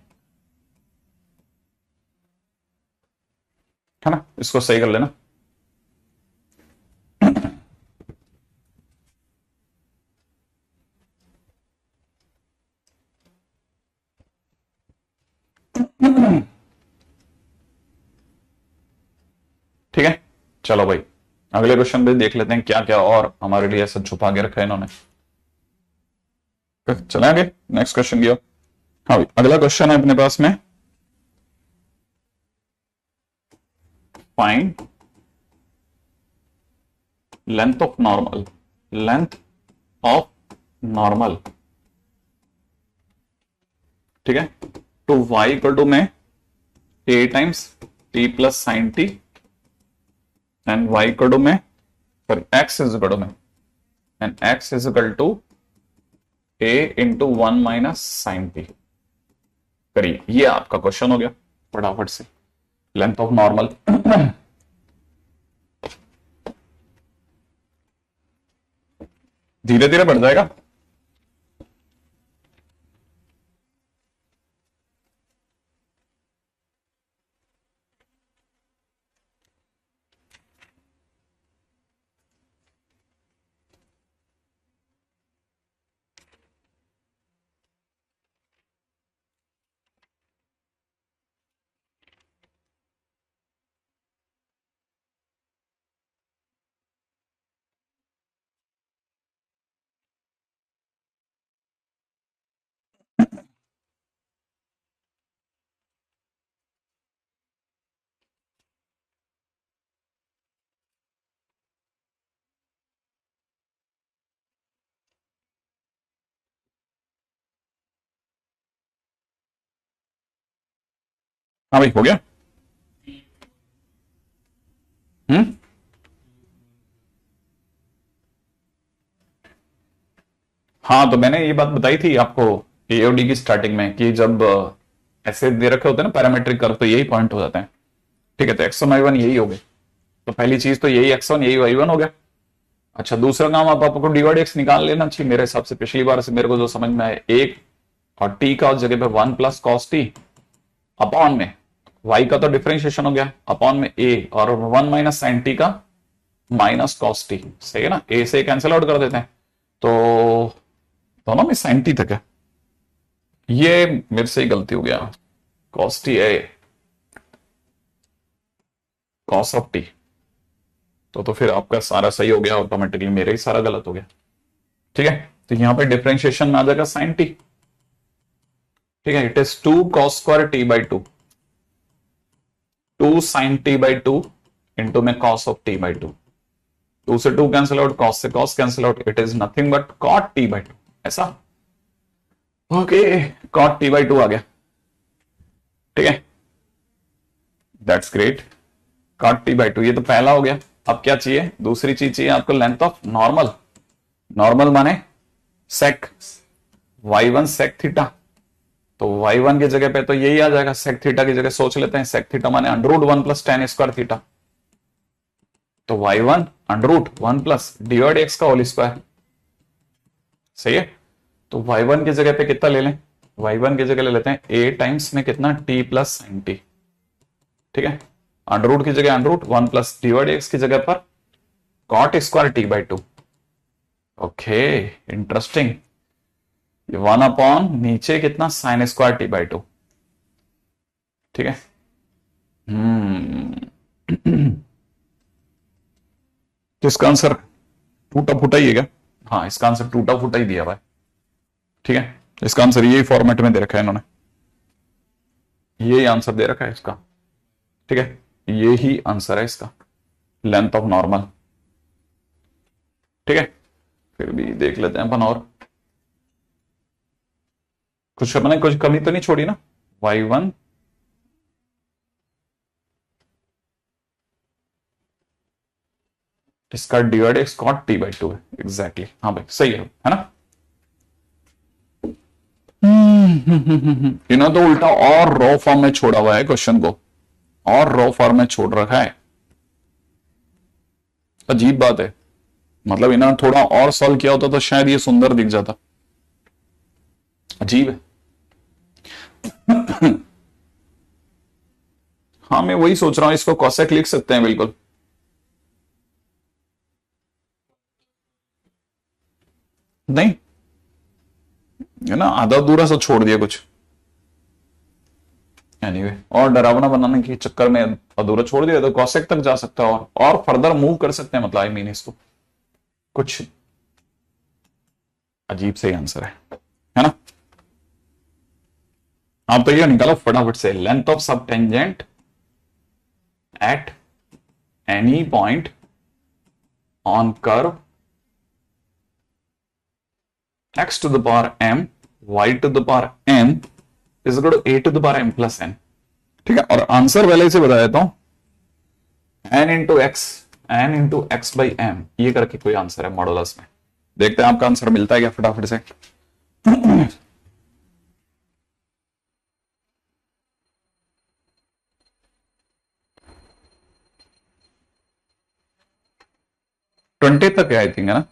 है ना, इसको सही कर लेना। ठीक है, चलो भाई अगले क्वेश्चन पे देख लेते हैं क्या क्या और हमारे लिए ऐसा छुपा के रखा है इन्होंने। चले आगे, नेक्स्ट क्वेश्चन की ओर। हाँ भाई, अगला क्वेश्चन है अपने पास में, find length of normal, length of normal, ठीक है, टू y इक्वल टू में a times t plus sine t and y equal to में, sorry x is equal to में, and x is equal to a into 1 minus sine t. करिए, ये आपका question हो गया फटाफट से, लेंथ ऑफ नॉर्मल। धीरे धीरे बढ़ जाएगा। हाँ भाई, हो गया। हम्म, हाँ तो मैंने ये बात बताई थी आपको एओडी की स्टार्टिंग में कि जब ऐसे दे रखे होते हैं ना पैरामेट्रिक कर्व, तो यही पॉइंट हो जाते हैं। ठीक है, तो एक्स वन वाई वन यही हो गए। तो पहली चीज तो यही एक्स वन, यही वाई वन हो गया। अच्छा, दूसरा काम आप आपको डी वाई एक्स निकाल लेना चाहिए मेरे हिसाब से। पिछली बार से मेरे को जो समझ में आया, एक और टी का उस जगह पे 1 प्लस कॉस टी अपॉन में वाई का तो डिफरेंशिएशन हो गया, अपॉन में ए और 1 माइनस साइन टी का माइनस कॉस टी। सही है ना, ए से कैंसिल आउट कर देते हैं तो दोनों में साइन टी तक है। ये मेरे से ही गलती हो गया, cos T A cos of T. तो फिर आपका सारा सही हो गया ऑटोमेटिकली, मेरा ही सारा गलत हो गया। ठीक है, तो यहां पे डिफरेंशिएशन में आ जाएगा साइन टी। ठीक है, it is 2 cos square t by 2, 2 sine t by 2 into में कॉस ऑफ टी बाई 2। 2 से 2 कैंसिल आउट, कॉस से cos cancel out, it is nothing but cot t by 2। ऐसा, ओके, कॉट टी बाई 2 आ गया। ठीक है, that's great, cot t by 2 ये तो पहला हो गया। अब क्या चाहिए, दूसरी चीज चाहिए आपको, लेंथ ऑफ नॉर्मल। नॉर्मल माने सेक y1 सेक थीटा। तो y1 की जगह पे तो यही आ जाएगा, सेक थीटा की जगह सोच लेते हैं, सेक थीटा माने under root 1 plus tan square theta. तो y1 under root 1 plus divide x का होल स्क्वायर। सही है, तो y1 की जगह पे कितना ले लें, y1 की जगह ले लेते हैं a टाइम्स में कितना t प्लस साइन टी। ठीक है, अंडर रूट की जगह under root 1 plus divide x की जगह पर cot square t by 2। Okay, interesting. 1 upon नीचे कितना साइन स्क्वायर टी बाई 2। ठीक है, तो इसका आंसर टूटा फूटा ही है क्या? हाँ, इसका आंसर टूटा फूटा ही दिया भाई। ठीक है, इसका आंसर यही फॉर्मेट में दे रखा है इन्होंने, यही आंसर दे रखा है इसका। ठीक है, यही आंसर है इसका, लेंथ ऑफ नॉर्मल। ठीक है, फिर भी देख लेते हैं अपन और। कुछ अपने कुछ कमी तो नहीं छोड़ी ना। y1 इसका divide x cot t by two है। एग्जैक्टली हाँ भाई सही है ना। इन्होंने तो उल्टा और रॉ फॉर्म में छोड़ा हुआ है क्वेश्चन को, और रॉ फॉर्म में छोड़ रखा है। अजीब बात है, मतलब इन्होंने थोड़ा और सॉल्व किया होता तो शायद ये सुंदर दिख जाता। अजीब है। हाँ मैं वही सोच रहा हूं, इसको कॉसेक लिख सकते हैं बिल्कुल। नहीं है ना, आधा अधूरा सा छोड़ दिया कुछ। एनीवे और डरावना बनाने के चक्कर में अधूरा छोड़ दिया, तो कॉसेक तक जा सकता है और फर्दर मूव कर सकते हैं, मतलब आई मीन इसको कुछ अजीब से ही आंसर है ना। आप तो ये निकालो फटाफट से, लेंथ ऑफ सब tangent at any point on curve x to the power m y to the power n is equal to a to the power m plus n। ठीक है, और आंसर पहले से बता देता हूं, n into x by m, ये करके कोई आंसर है मॉडुलस में। देखते हैं आपका आंसर मिलता है क्या फटाफट से। ट्वेंटी तक है आई थिंक, है ना।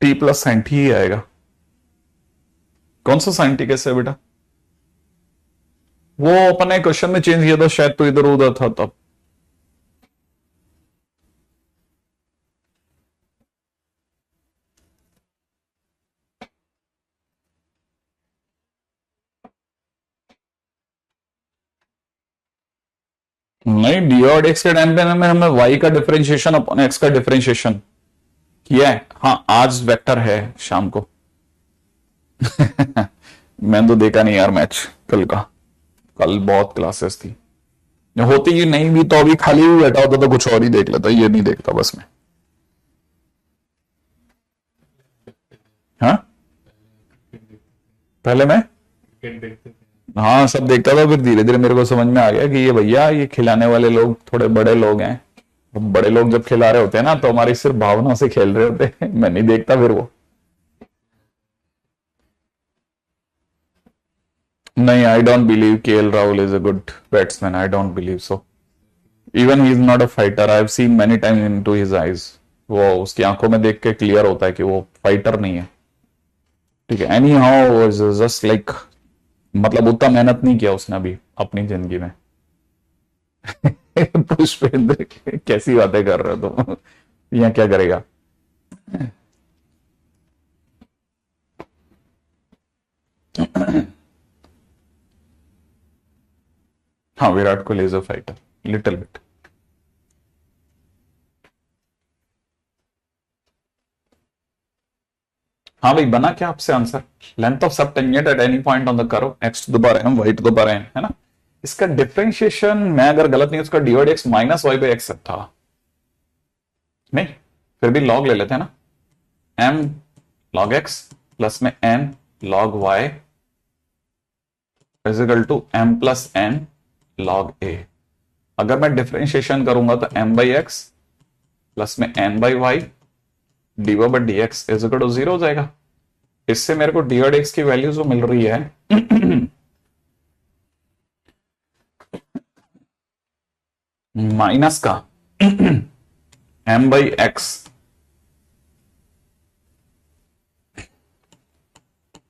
टी प्लस साइन टी ही आएगा। कौन सा साइन टी कैसे है बेटा? वो अपने क्वेश्चन में चेंज किया था शायद, तो इधर उधर था तब। नहीं, डी और एक्स के टाइम पे में हमें वाई का डिफरेंशिएशन अपॉन एक्स का डिफरेंशिएशन किया है। हाँ आज वेक्टर है शाम को। मैं तो देखा नहीं यार मैच कल का, कल बहुत क्लासेस थी। होती ही नहीं भी तो अभी खाली भी बैठा होता तो कुछ और ही देख लेता, ये नहीं देखता बस मैं। हाँ पहले मैं हाँ सब देखता था, फिर धीरे धीरे मेरे को समझ में आ गया कि ये भैया ये खिलाने वाले लोग थोड़े बड़े लोग हैं। बड़े लोग जब खिला रहे होते हैं ना तो हमारी सिर्फ भावना से खेल रहे होते हैं। मैं नहीं देखता फिर वो। नहीं, I don't believe KL Rahul is a good batsman, I don't believe so. Even he is not a fighter, I have seen many times into his eyes. वो उसकी आंखों में देख के क्लियर होता है कि वो फाइटर नहीं है। ठीक है, एनी हाउ जस्ट लाइक, मतलब उतना मेहनत नहीं किया उसने अभी अपनी जिंदगी में। पुष्पेंद्र कैसी बातें कर रहे हो तुम, यहाँ क्या करेगा। हाँ Virat Kohli is a fighter little bit. हाँ भाई बना क्या आपसे आंसर, लेंथ ऑफ सब tangent at any point on the curve x to the power m y to the power n, है ना। इसका डिफरेंशिएशन मैं अगर गलत नहीं, उसका divide x minus y by x था। नहीं फिर भी लॉग ले लेते हैं ना, एम लॉग एक्स प्लस में n log y is equal to m plus n log a. अगर मैं डिफरेंशिएशन करूंगा तो एम बाई एक्स प्लस में n by y dy by D x is equal to zero हो जाएगा। इससे मेरे को डी और एक्स की वैल्यू जो मिल रही है माइनस का m by x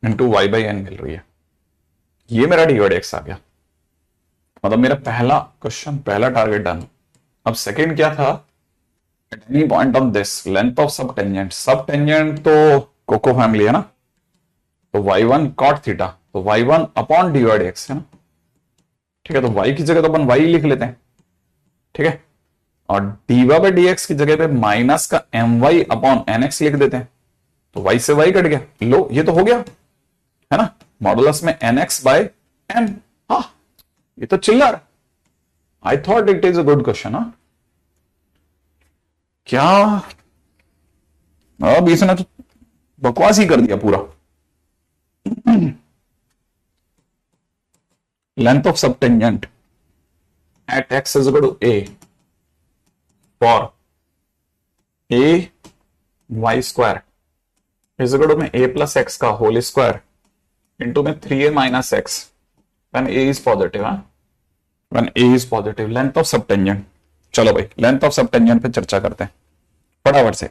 into y by n मिल रही है। ये मेरा डी और एक्स आ गया, मतलब मेरा पहला क्वेश्चन, पहला टारगेट डन। अब सेकंड क्या था, eight any point of this length of सब टेंजेंट। सब टेंजेंट तो कोको फैमिली है ना, तो y1 कॉट थीटा, तो y1 upon D Y x है ना। ठीक है, तो y की जगह तो अपन y लिख लेते हैं। ठीक है, और डीवा बाई डी एक्स की जगह पे माइनस का m y upon n x लिख देते हैं, तो y से y कट गया। लो ये तो हो गया है ना, मॉडुलस में एन एक्स बाय एम। हाँ ये तो चिल्लर। I thought it is a good question. हाँ, क्या अब इसने तो बकवास ही कर दिया पूरा। Length of subtangent at x is equal to a for a y square is equal to में ए प्लस एक्स का होल स्क्वायर इंटू में 3a minus x when a is positive. When a is positive length of subtangent. चलो भाई length of सबटेंजेंट पे चर्चा करते हैं फटाफट से।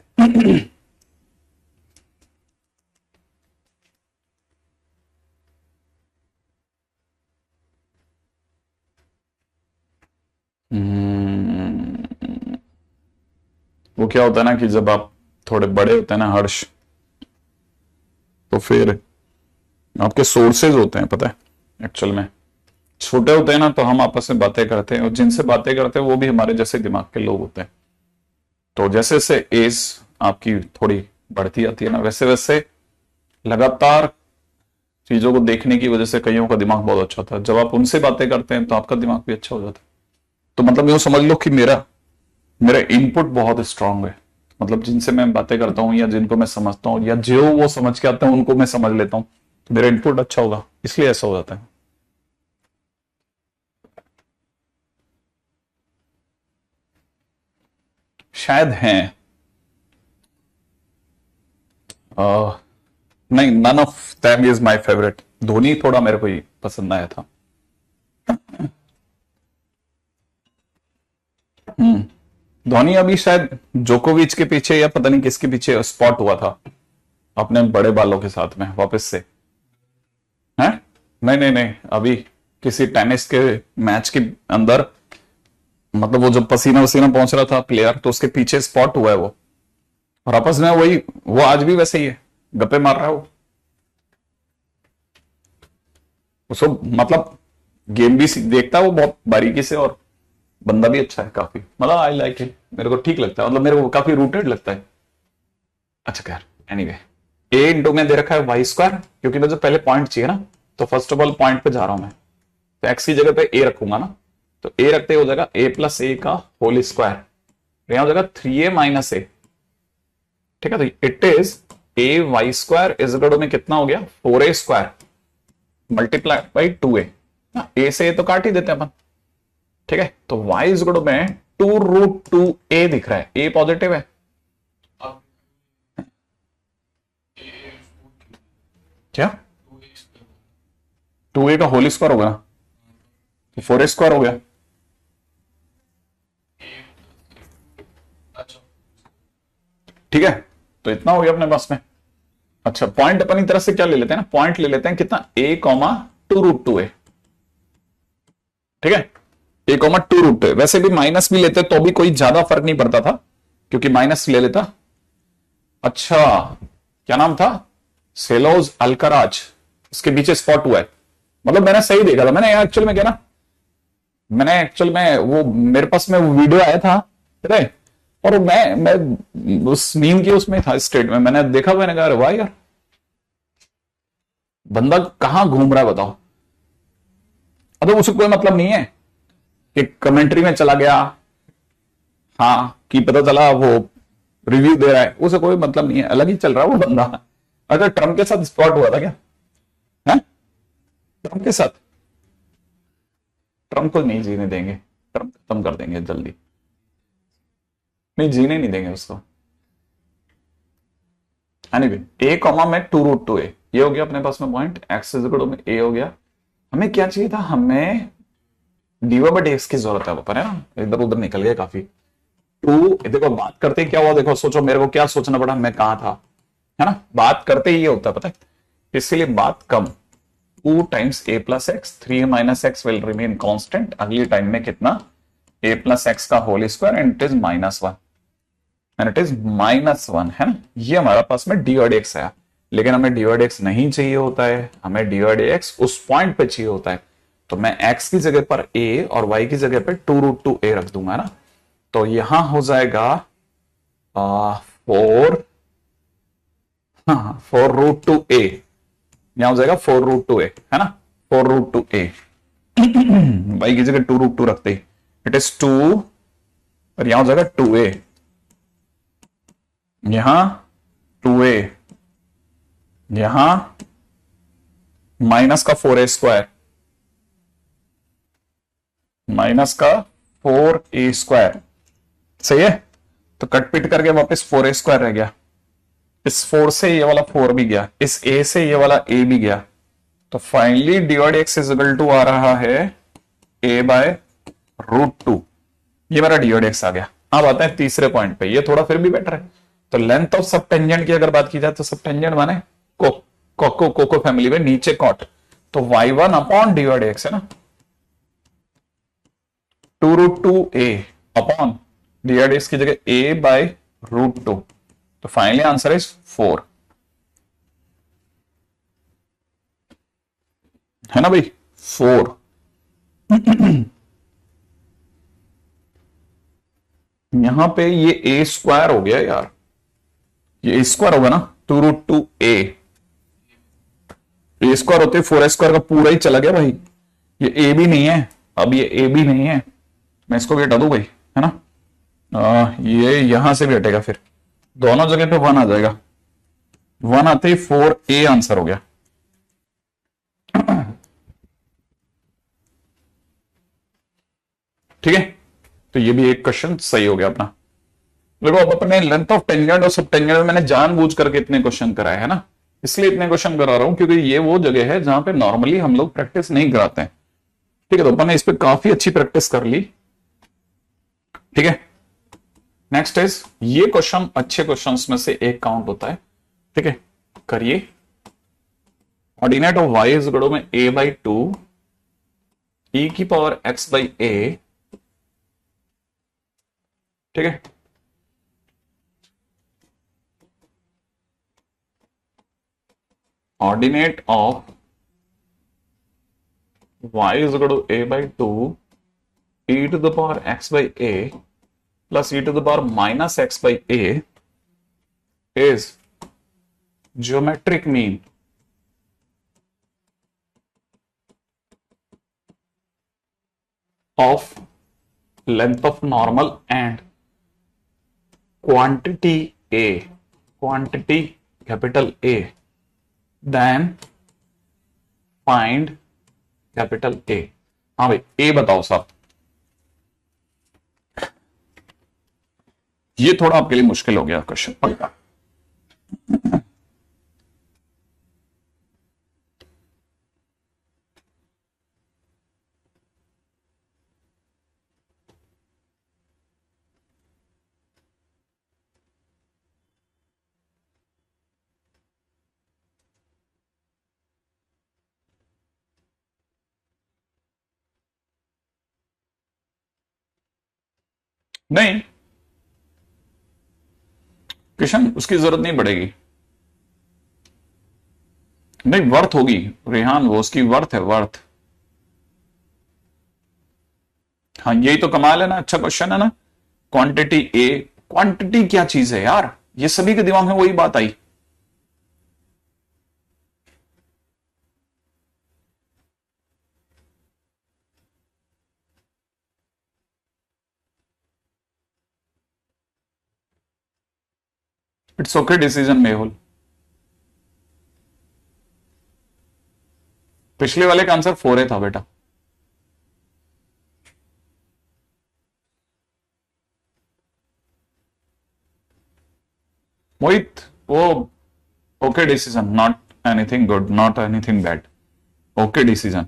वो क्या होता है ना कि जब आप थोड़े बड़े होते हैं ना हर्ष, तो फिर आपके सोर्सेज होते हैं, पता है एक्चुअल में छोटे होते हैं ना, तो हम आपस में बातें करते हैं और जिनसे बातें करते हैं वो भी हमारे जैसे दिमाग के लोग होते हैं। तो जैसे जैसे एज आपकी थोड़ी बढ़ती आती है ना, वैसे वैसे लगातार चीजों को देखने की वजह से कईयों का दिमाग बहुत अच्छा होता है। जब आप उनसे बातें करते हैं तो आपका दिमाग भी अच्छा हो जाता है। तो मतलब यूं समझ लो कि मेरा मेरा इनपुट बहुत स्ट्रांग है। मतलब जिनसे मैं बातें करता हूं या जिनको मैं समझता हूं या जो वो समझ के आते हैं उनको मैं समझ लेता हूं, तो मेरा इनपुट अच्छा होगा, इसलिए ऐसा हो जाता है। शायद हैं। नहीं, none of them is my favourite. Dhoni थोड़ा मेरे को ही पसंद आया था। धोनी अभी शायद जोकोविच के पीछे या पता नहीं किसके पीछे स्पॉट हुआ था अपने बड़े बालों के साथ में वापस से है। नहीं नहीं नहीं, अभी किसी टेनिस के मैच के अंदर, मतलब वो जब पसीना वसीना पहुंच रहा था प्लेयर, तो उसके पीछे स्पॉट हुआ है वो, और आपस में वही वो आज भी वैसे ही है, गप्पे मार रहा है वो। उसको मतलब गेम भी देखता है वो बहुत बारीकी से, और बंदा भी अच्छा है काफी। मतलब आई लाइक इट, मेरे को ठीक लगता है, मतलब मेरे को काफी रूटेड लगता है। अच्छा खैर एनीवे, ए इंटू में दे रखा है वाई स्क्वायर, क्योंकि मुझे पहले पॉइंट चाहिए ना, तो फर्स्ट ऑफ ऑल पॉइंट पे जा रहा हूं मैं, तो एक्स की जगह पे ए रखूंगा ना, तो ए रखते हो जाएगा ए प्लस ए का होल स्क्वायर, यहां हो जाएगा 3a माइनस ए। ठीक है, तो it is a y square is equal to में कितना हो गया 4a square multiply by 2a। ए से ए तो काट ही देते हैं अपन। ठीक है, तो y इज इक्वल टू में 2√2a दिख रहा है, a पॉजिटिव है। क्या 2a का होल स्क्वायर होगा ना, तो 4a स्क्वायर हो गया। ठीक है, तो इतना हो गया अपने पास में। अच्छा, पॉइंट अपनी तरफ से क्या ले लेते हैं ना, पॉइंट ले लेते हैं कितना a कॉमा 2√2a। ठीक है, a कॉमा 2√2a। वैसे भी माइनस भी लेते तो भी कोई ज्यादा फर्क नहीं पड़ता था, क्योंकि माइनस ले लेता। अच्छा, क्या नाम था, सेलोज अल्कराज, उसके पीछे स्पॉट हुआ है। मतलब मैंने सही देखा था, मैंने एक्चुअल में क्या ना, मैंने एक्चुअल में वो मेरे पास में वो वीडियो आया था, पता है, और मैं उस मीम के उसमें था स्टेट में, मैंने देखा, मैंने कहा वाह यार बंदा कहां घूम रहा है बताओ। अब तो उसे कोई मतलब नहीं है कि कमेंट्री में चला गया, हाँ कि पता चला वो रिव्यू दे रहा है, उसे कोई मतलब नहीं है, अलग ही चल रहा है वो बंदा। अच्छा, ट्रम्प के साथ स्पॉट हुआ था क्या है, ट्रम्प के साथ? ट्रम्प को नहीं जीने देंगे, ट्रम्प खत्म कर देंगे जल्दी, नहीं जीने नहीं देंगे उसको। एनीवे, ए कॉमा में 2√2a, ये हो गया अपने पास में point, x is equal to में ए हो गया। हमें क्या चाहिए था, हमें dy/dx की जरूरत है, पर है ना, इधर उधर निकल गया काफी। देखो बात करते क्या हुआ, देखो सोचो मेरे को क्या सोचना पड़ा, मैं कहां था, है ना, बात करते ही ये होता है पता है, इसलिए बात कम। 2 times a plus x, 3a minus x will remain constant, अगली टाइम में कितना a प्लस एक्स का whole square and it is -1, and it is -1, है ना। ये हमारा पास में dy/dx आया, लेकिन हमें dy/dx नहीं चाहिए होता है, हमें dy/dx उस पॉइंट पे चाहिए होता है। तो मैं x की जगह पर a और y की जगह पे 2√2a रख दूंगा, है ना। तो यहां हो जाएगा 4√2a, यहां हो जाएगा 4√2a, है ना, 4√2a। y की जगह 2√2 रखते ही इट इज 2 और यहां हो जाएगा 2a, यहां 2a, यहां माइनस का 4a², माइनस का 4a², सही है। तो कट पिट करके वापस 4a² रह गया, इस 4 से ये वाला 4 भी गया, इस a से ये वाला a भी गया, तो finally dy dx is equal to आ रहा है a/√2। ये मेरा dy dx आ गया। अब आता है तीसरे पॉइंट पे, ये थोड़ा फिर भी बेटर है। तो लेंथ ऑफ सब टेंजेंट की अगर बात की जाए तो सब टेंजेंट माने कोको फैमिली में नीचे कॉट, तो y1 अपॉन dy dx है ना, 2√2a अपॉन dy dx की जगह a/√2, तो फाइनली आंसर इज 4, है ना भाई, 4। यहां पे ये a² हो गया यार, ये a² होगा ना, 2√2a, a² होते 4a² का पूरा ही चला गया भाई, ये a भी नहीं है, अब ये a भी नहीं है, मैं इसको भी हटा दूं भाई, है ना, ये यहां से भी हटेगा, फिर दोनों जगह पे 1 आ जाएगा, 1 आते ही 4a आंसर हो गया। ठीक है, तो ये भी एक क्वेश्चन सही हो गया अपना। देखो अब अपने लेंथ ऑफ टेंजेंट और सब टेंजेंट में मैंने जानबूझ करके इतने क्वेश्चन कराए है ना, इसलिए इतने क्वेश्चन करा रहा हूं क्योंकि ये वो जगह है जहां पे नॉर्मली हम लोग प्रैक्टिस नहीं कराते हैं। ठीक है, तो अपन ने इस पे काफी अच्छी प्रैक्टिस कर ली। ठीक है, नेक्स्ट इज, ये क्वेश्चन अच्छे क्वेश्चंस में से एक काउंट होता है। ठीक है, करिए। Ordinate of y is equal में a/2 e⁻x/a। ठीक है, ordinate of y is equal to a/2 e⁻x/a plus e⁻−x/a is geometric mean of length of normal and quantity A, quantity capital A, then find capital A। हाँ भाई, A बताओ साहब, ये थोड़ा आपके लिए मुश्किल हो गया क्वेश्चन पक्का। नहीं किशन, उसकी जरूरत नहीं पड़ेगी, नहीं वर्थ होगी रेहान, वो उसकी वर्थ है, वर्थ। हाँ यही तो कमाल है ना, अच्छा क्वेश्चन है ना। क्वांटिटी ए, क्वांटिटी क्या चीज है यार, ये सभी के दिमाग में वही बात आई। It's okay decision Mehul. पिछले वाले का आंसर 4A था बेटा। मोहित, वो okay decision, not anything good, not anything bad, okay decision.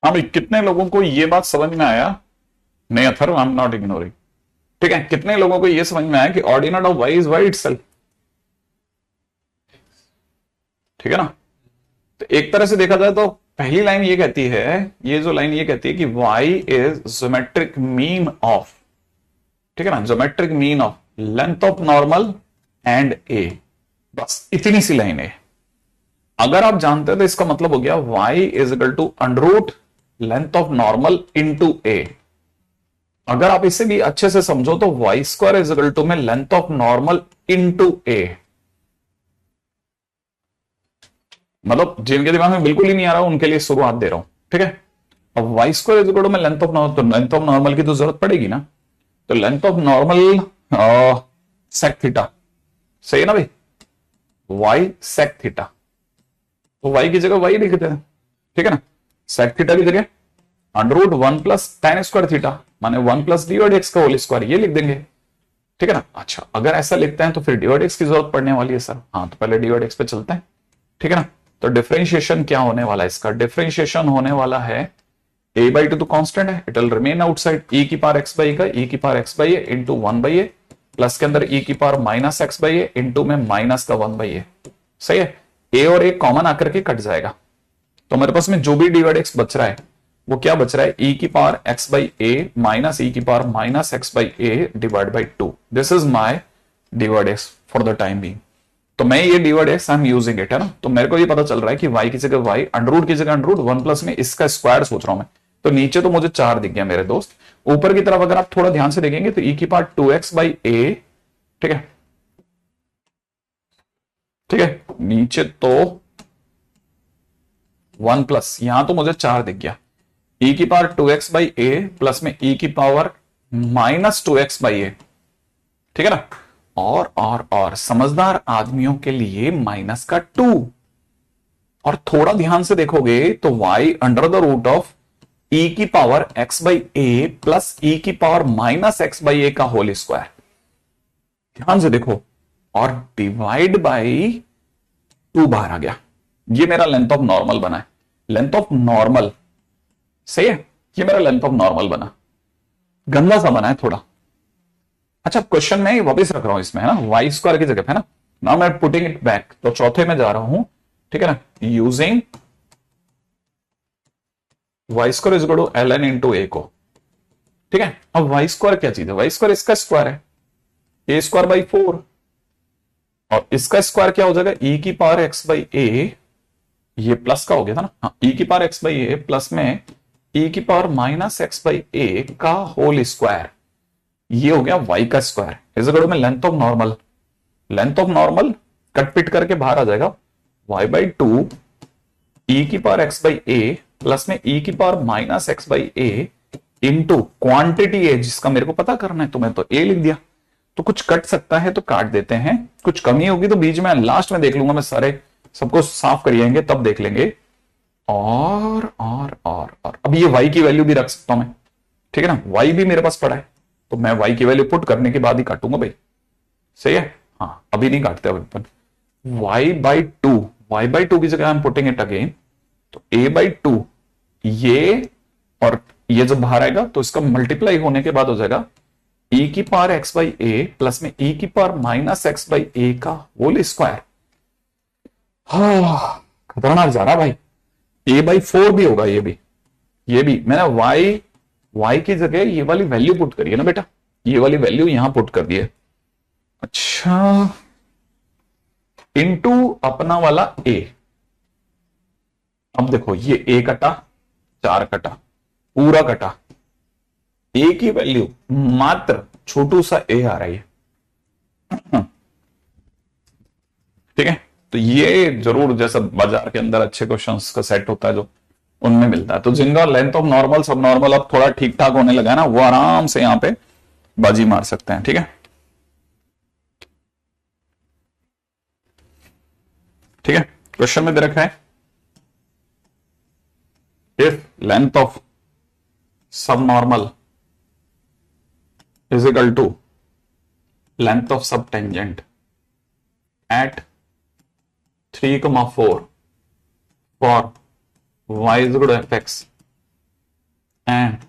हाँ भाई, कितने लोगों को ये बात समझ में आया? नहीं Atharva, I am not ignoring. ठीक है, कितने लोगों को ये समझ में आया कि ordinate of y is y itself? ठीक है ना, तो एक तरह से देखा जाए तो पहली लाइन ये कहती है, ये जो लाइन ये कहती है कि y is geometric mean of ठीक है ना, geometric mean of length of normal and a, बस इतनी सी लाइन है। अगर आप जानते हैं तो इसका मतलब हो गया y is equal to under length of normal into a. अगर आप इसे भी अच्छे से समझो तो y square is equal to में length of normal into a. मतलब जिनके दिमाग में बिल्कुल ही नहीं आ रहा उनके लिए शुरुआत दे रहा हूं, ठीक है। अब y square is equal to में लेंथ ऑफ नॉर्मल, तो लेंथ ऑफ नॉर्मल की तो जरूरत पड़ेगी ना, तो length of normal sec theta, सही है ना भाई, वाई सेक थीटा, तो वाई की जगह वाई लिखते हैं, ठीक है ना। सेक थीटा की जगह under root 1 plus tan square theta, माने 1 प्लस डी एक्स का होल स्क्वायर, ये लिख देंगे, ठीक है ना। अच्छा अगर ऐसा लिखते हैं तो फिर डी एक्स की जरूरत पड़ने वाली है सर, हाँ तो पहले डी एक्स पे चलते हैं, ठीक है ना। तो डिफरेंशिएशन क्या होने वाला है इसका, डिफरेंशिएशन होने वाला है a बाई टू तो कांस्टेंट है, it will remain outside, e की पावर x बाई का e की power x by a into 1 by a, plus के अंदर e की power minus x by a into में माइनस का 1 बाई ए, सही है। a और a कॉमन आकर के कट जाएगा, तो मेरे पास में जो भी डिवाइड एक्स बच रहा है वो क्या बच रहा है, e की power x by A minus e की power minus x by A divide by 2। This is my divide x for the time being. तो मैं ये divide x I am using it, है ना। तो मेरे को ये पता चल रहा है कि y की जगह y, अंडर रूट की जगह अंडर रूट 1 प्लस में इसका स्क्वायर सोच रहा हूं मैं। तो नीचे तो मुझे 4 दिख गया मेरे दोस्त, ऊपर की तरफ अगर आप थोड़ा ध्यान से देखेंगे तो e की पावर 2x बाई ए, ठीक है, ठीक है, नीचे तो 1 प्लस, यहां तो मुझे 4 दिख गया, e की power 2x by a plus में e की पावर माइनस 2x बाई ए, ठीक है ना। और समझदार आदमियों के लिए माइनस का 2, और थोड़ा ध्यान से देखोगे तो y under the root of e की power x by a plus e की power minus x by a का होल स्क्वायर, ध्यान से देखो, और डिवाइड बाई 2 बाहर आ गया। ये मेरा लेंथ ऑफ नॉर्मल बना है, लेंथ ऑफ नॉर्मल, सही है, ये मेरा लेंथ ऑफ नॉर्मल बना, गंदा सा बना है थोड़ा। अच्छा क्वेश्चन में वापस रख रहा हूं इसमें, है ना, वाई स्क्वायर की जगह, है ना, नाउ मैं पुटिंग इट बैक, तो चौथे में जा रहा हूं, ठीक है ना, using y square is equal to l n into a को, ठीक है। अब वाई स्क्वायर क्या चीज है, वाई स्क्वायर इसका स्क्वायर है, ए स्क्वायर बाई 4, और इसका स्क्वायर क्या हो जाएगा, e की पावर एक्स बाई ए, ये प्लस का हो गया था ना, हाँ, e की power x by a plus में e की power minus x by a का होल स्क्वायर, ये हो गया y का स्क्वायर इज इक्वल टू में length of normal, length of normal cut पिट करके बाहर आ जाएगा y बाई 2 e की power x by a plus में e की power minus x by a into quantity a, जिसका मेरे को पता करना है, तो मैं तो a लिख दिया। तो कुछ कट सकता है तो काट देते हैं, कुछ कमी होगी तो बीच में लास्ट में देख लूंगा मैं, सारे सबको साफ करिएंगे तब देख लेंगे। और अब ये y की वैल्यू भी रख सकता हूं मैं, ठीक है ना, y भी मेरे पास पड़ा है, तो मैं y की वैल्यू पुट करने के बाद ही काटूंगा भाई, सही है, हाँ अभी नहीं काटते अपन। y बाई टू की जगह हम पुटिंग इट अगेन, तो a बाई 2, ये और ये जब बाहर आएगा तो इसका मल्टीप्लाई होने के बाद हो जाएगा e की power x by a plus में e की power minus x by a का होल स्क्वायर। खतरनाक जा रहा भाई, a बाई 4 भी होगा, ये भी मैंने y की जगह ये वाली वैल्यू पुट करी है ना बेटा, ये वाली वैल्यू यहां पुट कर दी है। अच्छा इनटू अपना वाला a, अब देखो ये a कटा, 4 कटा, पूरा कटा, a की वैल्यू मात्र छोटू सा a आ रही है, ठीक है। तो ये जरूर जैसा बाजार के अंदर अच्छे क्वेश्चंस का सेट होता है जो उनमें मिलता है, तो जिनका लेंथ ऑफ नॉर्मल सब नॉर्मल अब थोड़ा ठीक ठाक होने लगा है ना, वो आराम से यहां पे बाजी मार सकते हैं, ठीक है, ठीक है। क्वेश्चन में दे रखा है इफ लेंथ ऑफ सब normal is equal to length of सब tangent at 3,4 for y is equal to fx and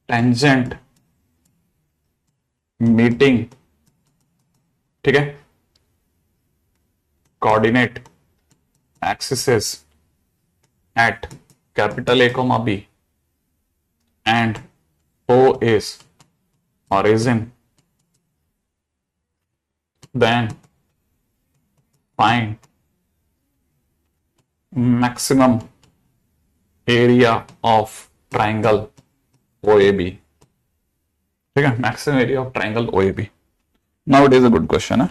tangent meeting, ठीक है, coordinate axes at capital A, B and O is origin, then find maximum area of triangle OAB. ठीक है, maximum area of triangle OAB. Now it is a good question है.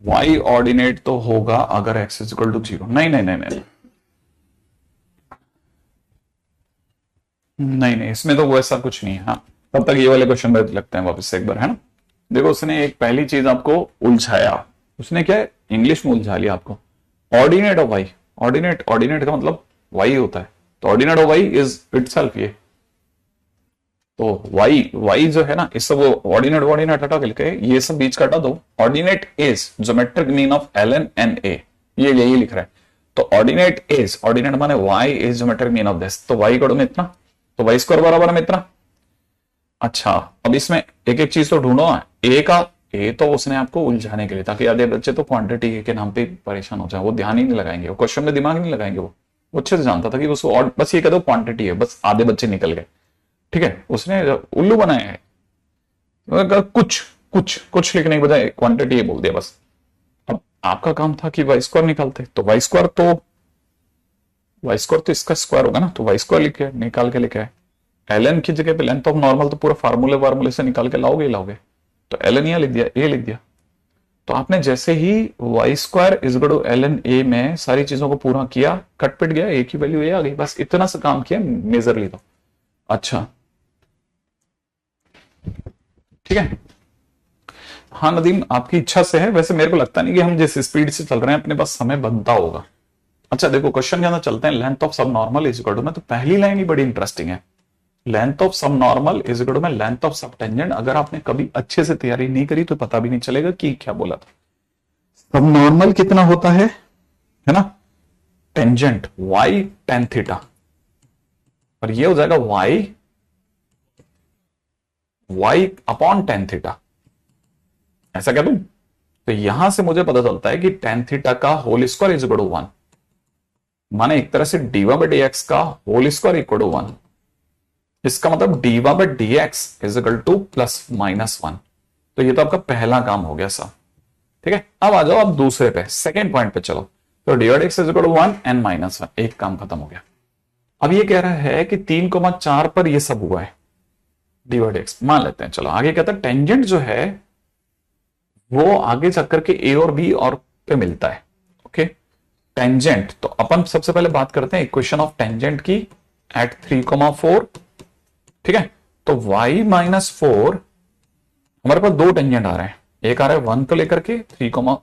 y ordinate तो होगा अगर x is equal to 0. नहीं नहीं नहीं नहीं नहीं नहीं, इसमें तो वैसा कुछ नहीं है. हाँ, तब तक ये वाले क्वेश्चन में लगते हैं वापस से एक बार, है ना. देखो, उसने एक पहली चीज आपको उलझाया. उसने क्या है, इंग्लिश में उलझा लिया आपको. Ordinate of y, ordinate, ordinate का मतलब y होता है. तो ordinate of y is itself ये. तो y जो है ना, इस सब ऑर्डिनेट ऑर्डिनेट हटा के लिखे, ये सब बीच का हटा दो. Ordinate is geometric mean of ln and a, ये यही लिख रहा है. तो ऑर्डिनेट इज, ऑर्डिनेट माने y is geometric mean of this. तो y करो में इतना, तो y स्क्वायर बराबर में इतना. अच्छा, अब इसमें एक एक चीज तो ढूंढो. a का a तो उसने आपको उलझाने के लिए, ताकि आधे बच्चे तो क्वांटिटी के नाम पे परेशान हो जाए, वो ध्यान ही नहीं लगाएंगे, वो क्वेश्चन में दिमाग नहीं लगाएंगे. वो अच्छे से जानता था कि उसको और बस ये कह दो क्वांटिटी है, बस आधे बच्चे निकल गए. ठीक है, उसने उल्लू बनाया है. कुछ कुछ कुछ लिखने के बजाय क्वांटिटी ये बोल दिया बस. अब आपका काम था कि वाई स्क्वायर निकालते, तो वाई स्क्वायर तो इसका स्क्वायर होगा ना, तो वाई स्क्वायर लिखे, निकाल के लिखा है. ln की जगह पे लेंथ ऑफ नॉर्मल तो पूरा फार्मूले से निकाल के लाओगे. तो ln यहाँ लिख दिया, a लिख दिया. तो आपने जैसे ही y square is equal to ln a में सारी चीजों को पूरा किया, कट पिट गया, a की वैल्यू a आ गई. बस इतना सा काम किया मेजरली. तो अच्छा, ठीक है. हाँ नदीम, आपकी इच्छा से है. वैसे मेरे को लगता नहीं कि हम जिस स्पीड से चल रहे हैं अपने पास समय बनता होगा. अच्छा देखो, क्वेश्चन के अंदर चलते हैं. लेंथ ऑफ सब नॉर्मल इज इक्वल टू में, तो पहली लाइन ही बड़ी इंटरेस्टिंग है. लेंथ ऑफ सब नॉर्मल इज इक्वल टू में लेंथ ऑफ सब टेंजेंट. अगर आपने कभी अच्छे से तैयारी नहीं करी तो पता भी नहीं चलेगा कि क्या बोला था. सब नॉर्मल कितना होता है ना, टेंजेंट y tan थीटा, और ये हो जाएगा y अपॉन tan थीटा. ऐसा क्या दूं? तो यहां से मुझे पता चलता है कि tan थीटा का whole square is equal to 1, माने एक तरह से dy बाई dx का होल स्क्वायर इक्वल टू 1. इसका मतलब dy by dx is equal to plus minus 1. तो ये तो आपका पहला काम हो गया साहब. ठीक है, अब आ जाओ आप दूसरे पे, सेकेंड पॉइंट पे चलो. तो dy by dx is equal to 1 and minus 1, एक काम खत्म हो गया. अब ये कह रहा है कि 3,4 पर ये सब हुआ है. dy बाई dx मान लेते हैं. चलो आगे कहता है टेंजेंट जो है वो आगे जाकर के a और b और पे मिलता है. Okay, tangent. तो अपन सबसे पहले बात करते हैं इक्वेशन ऑफ टेंजेंट की एट 3,4. ठीक है, तो y माइनस 4, हमारे पास दो टेंजेंट आ रहे हैं. एक आ रहा है 1 को लेकर के 3,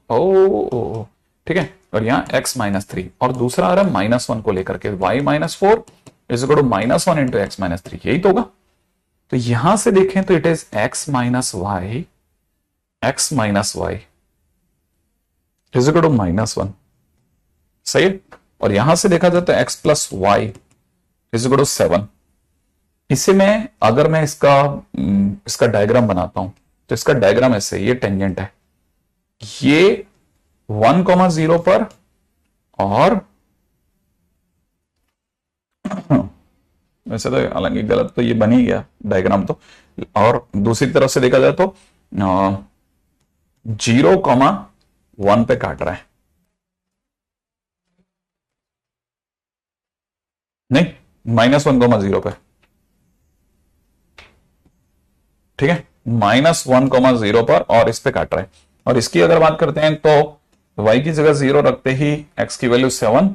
ठीक है, और यहां x माइनस 3, और दूसरा आ रहा है माइनस 1 को लेकर के y minus 4 is equal to minus 1 into x minus 3. यही तो होगा. तो यहां से देखें तो it is x minus y is equal to minus 1. सही है. और यहां से देखा जाए तो x plus y is equal to 7. इसे मैं अगर मैं इसका डायग्राम बनाता हूं तो इसका डायग्राम ऐसे, ये टेंजेंट है, ये 1,0 पर, और वैसे तो हालांकि गलत तो ये बन ही गया डायग्राम तो, और दूसरी तरफ से देखा जाए तो 0,1 पे काट रहा है. नहीं, -1,0 पे. ठीक है, -1,0 पर, और इस पे काट रहा है. और इसकी अगर बात करते हैं तो y की जगह 0 रखते ही x की वैल्यू 7,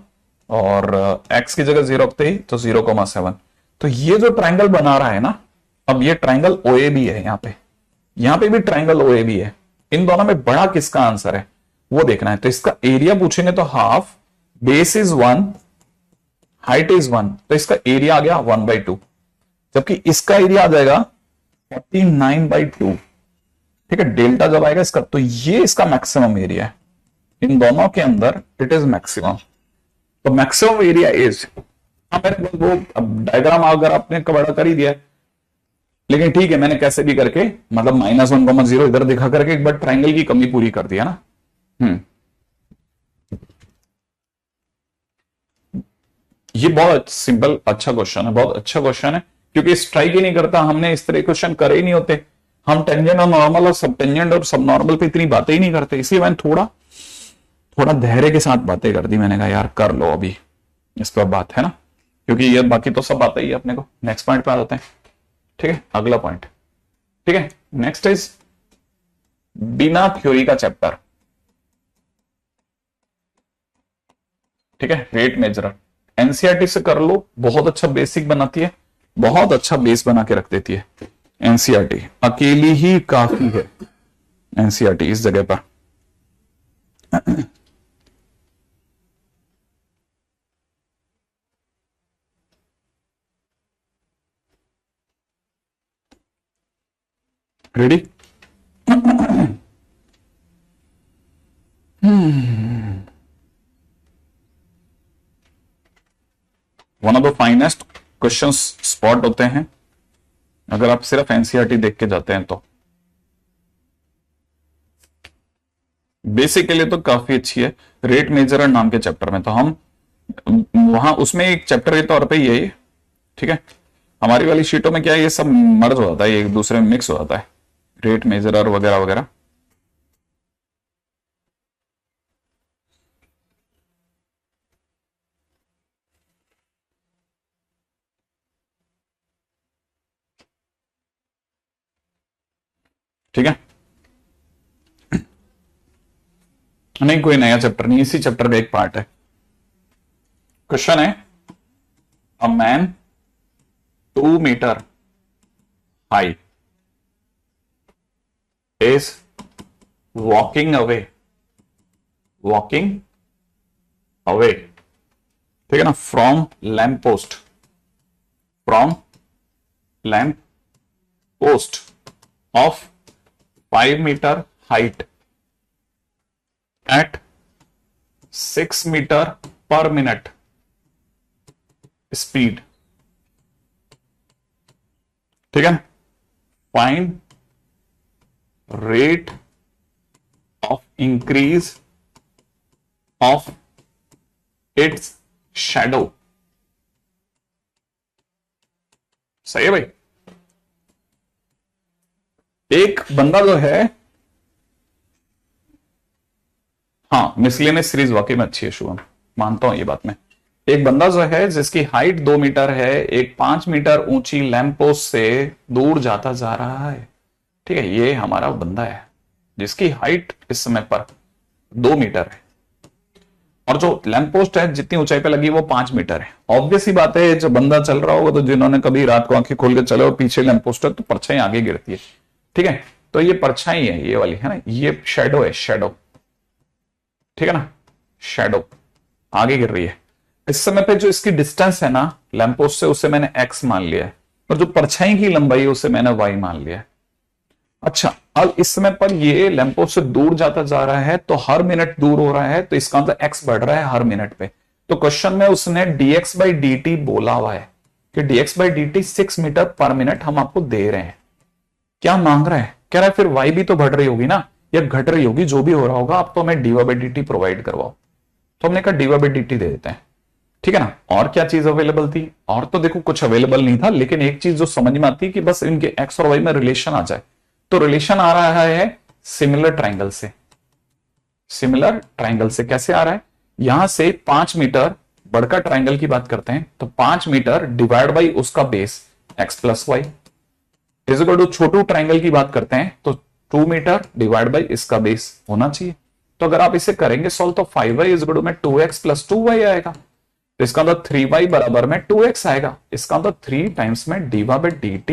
और x की जगह 0 रखते ही तो 0,7. तो ये जो ट्रायंगल बना रहा है ना, अब ये ट्रायंगल OAB है. यहां पे भी ट्रायंगल OAB है. इन दोनों में बड़ा किसका आंसर है वो देखना है. तो इसका एरिया पूछेंगे तो half, base is 1, height is 1, तो इसका एरिया आ गया 1/2, जबकि इसका एरिया आ जाएगा 49/2. ठीक है, डेल्टा जब आएगा इसका, तो ये इसका मैक्सिमम एरिया है. इन दोनों के अंदर इट इज मैक्सिमम. तो मैक्सिमम एरिया इज, वो डायग्राम अगर आपने बड़ा कर ही दिया, लेकिन ठीक है, मैंने कैसे भी करके मतलब -1,0 इधर दिखा करके एक बार ट्रायंगल की कमी पूरी कर दिया ना. ये बहुत सिंपल अच्छा क्वेश्चन है, बहुत अच्छा क्वेश्चन है, क्योंकि स्ट्राइक ही नहीं करता। हमने इस तरह क्वेश्चन करे ही नहीं होते। हम टेंजेंट और नॉर्मल और सब टेंजेंट और सब नॉर्मल पे इतनी बातें ही नहीं करते, इसलिए मैंने थोड़ा थोड़ा धैर्य के साथ बातें कर दी। मैंने कहा यार कर लो अभी इस पर बात, है ना, क्योंकि ये बाकी तो सब बातें ही है अपने को। नेक्स्ट पॉइंट पे आ जाते हैं, ठीक है, अगला पॉइंट, ठीक है। नेक्स्ट इज बिना थ्योरी का चैप्टर, ठीक है। रेट मेजरर एनसीईआरटी से कर लो, बहुत अच्छा बेसिक बनाती है, बहुत अच्छा बेस बना के रख देती है। एनसीईआरटी अकेली ही काफी है, एनसीईआरटी इस जगह पर। Ready? One of the finest questions spot होते हैं अगर आप सिर्फ एनसीईआरटी देख के जाते हैं तो। बेसिक के लिए तो काफी अच्छी है। रेट मेजरर नाम के चैप्टर में तो हम वहां उसमें एक चैप्टर के तौर पे ही है ये, ठीक है। हमारी वाली शीटों में क्या है, ये सब मर्ज हो जाता है, एक दूसरे में मिक्स हो जाता है, रेट मेजरर वगैरह वगैरह। ठीक है, नहीं कोई नया चैप्टर नहीं, इसी चैप्टर का एक पार्ट है। क्वेश्चन है, a man 2 metre high is walking away, ठीक है ना, from lamp post of 5 metre height at 6 metre per minute speed, ठीक है। Find rate of increase of its shadow. सही है भाई। एक बंदा जो है, हाँ मिसलेनियस सीरीज वाकई में अच्छी है शुभम, मानता हूं ये बात में। एक बंदा जो है जिसकी हाइट 2 मीटर है, एक 5 मीटर ऊंची लैंप पोस्ट से दूर जाता जा रहा है, ठीक है। ये हमारा बंदा है जिसकी हाइट इस समय पर 2 मीटर है, और जो लैंप पोस्ट है जितनी ऊंचाई पे लगी वो 5 मीटर है। ऑब्वियस ही बात है, जब बंदा चल रहा होगा तो जिन्होंने कभी रात को आंखें खोल के चले और पीछे लैंप पोस्ट है तो परछाई आगे गिरती है, ठीक है। तो ये परछाई है, ये वाली है ना, ये शैडो है, शैडो, ठीक है ना, शैडो आगे गिर रही है। इस समय पे जो इसकी डिस्टेंस है ना लैंप पोस्ट से, उसे मैंने x मान लिया है, और जो परछाई की लंबाई है उसे मैंने y मान लिया है। अच्छा, अब इस समय पर ये लैंप पोस्ट से दूर जाता जा रहा है, तो हर मिनट दूर हो रहा है, तो इसका मतलब x बढ़ रहा है हर मिनट पे। तो क्वेश्चन में उसने dx बाई dt बोला हुआ है कि dx by dt 6 metre per minute हम आपको दे रहे हैं। क्या मांग रहा है, कह रहा है फिर y भी तो बढ़ रही होगी ना, या घट रही होगी, जो भी हो रहा होगा, आप तो हमें dy बाई dt प्रोवाइड करवाओ। तो हमने कहा dy बाई dt दे देते हैं, ठीक है ना। और क्या चीज अवेलेबल थी, और तो देखो कुछ अवेलेबल नहीं था, लेकिन एक चीज जो समझ में आती है कि बस इनके x और y में रिलेशन आ जाए। तो रिलेशन आ रहा है सिमिलर ट्राइंगल से। सिमिलर ट्राइंगल से कैसे आ रहा है, यहां से 5 मीटर बड़का ट्राइंगल की बात करते हैं, तो 5 मीटर डिवाइड बाई उसका base x plus y, is equal to छोटू ट्राइंगल की बात करते हैं तो 2 मीटर डिवाइड बाई इसका बेस होना चाहिए। तो अगर आप इसे करेंगे सॉल्व तो 5y इज इक्वल टू में 2x प्लस 2y आएगा, तो इसका मतलब 3y बराबर में 2x आएगा। इसका मतलब 3 टाइम्स में dy by dt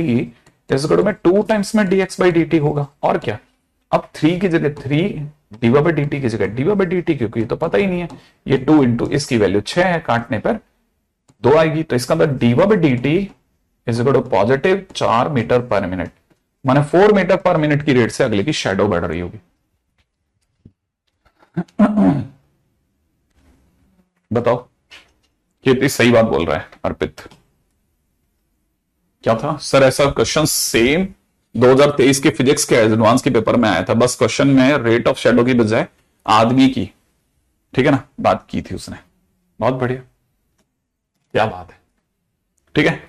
is equal to में 2 टाइम्स में dx बाई dt होगा। और क्या, अब 3 की जगह 3, dy बाई dt की जगह dy बाई dt, क्योंकि तो पता ही नहीं है, ये 2 इंटू इसकी वैल्यू 6 है, काटने पर 2 आएगी। तो इसका मतलब dy by dt is equal to positive 4 metre per minute, माने 4 मीटर पर मिनट की रेट से अगले की शैडो बढ़ रही होगी। बताओ, कितनी सही बात बोल रहा है अर्पित। क्या था सर, ऐसा क्वेश्चन सेम 2023 के फिजिक्स के एडवांस के पेपर में आया था, बस क्वेश्चन में रेट ऑफ शैडो की बजाय आदमी की, ठीक है ना, बात की थी उसने। बहुत बढ़िया। क्या बात है, ठीक है।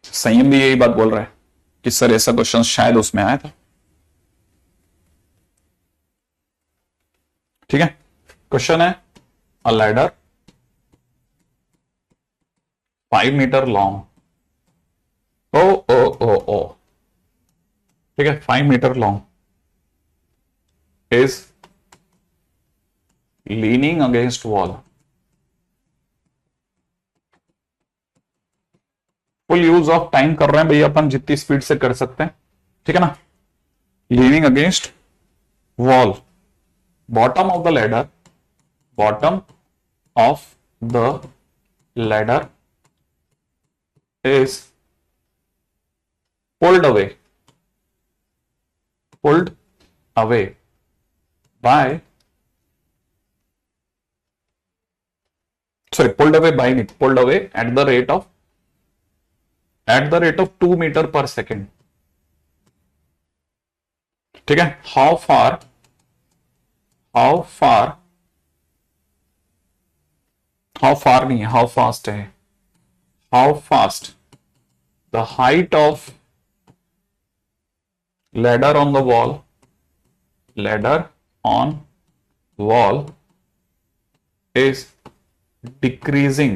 संयम भी यही बात बोल रहा है कि सर ऐसा क्वेश्चन शायद उसमें आया था, ठीक है। क्वेश्चन है अ लैडर 5 मीटर लॉन्ग, ओ ओ ओ ओ, ठीक है, 5 metre long is leaning against wall, full use of time कर रहे हैं भैया अपन जितनी स्पीड से कर सकते हैं, ठीक है ना। Leaning against wall, bottom of the ladder, bottom of the ladder is pulled away by, sorry, pulled away by it, pulled away at the rate of 2 meter per second, ठीक है। how far नहीं है, how fast है, how fast the height of ladder on wall is decreasing,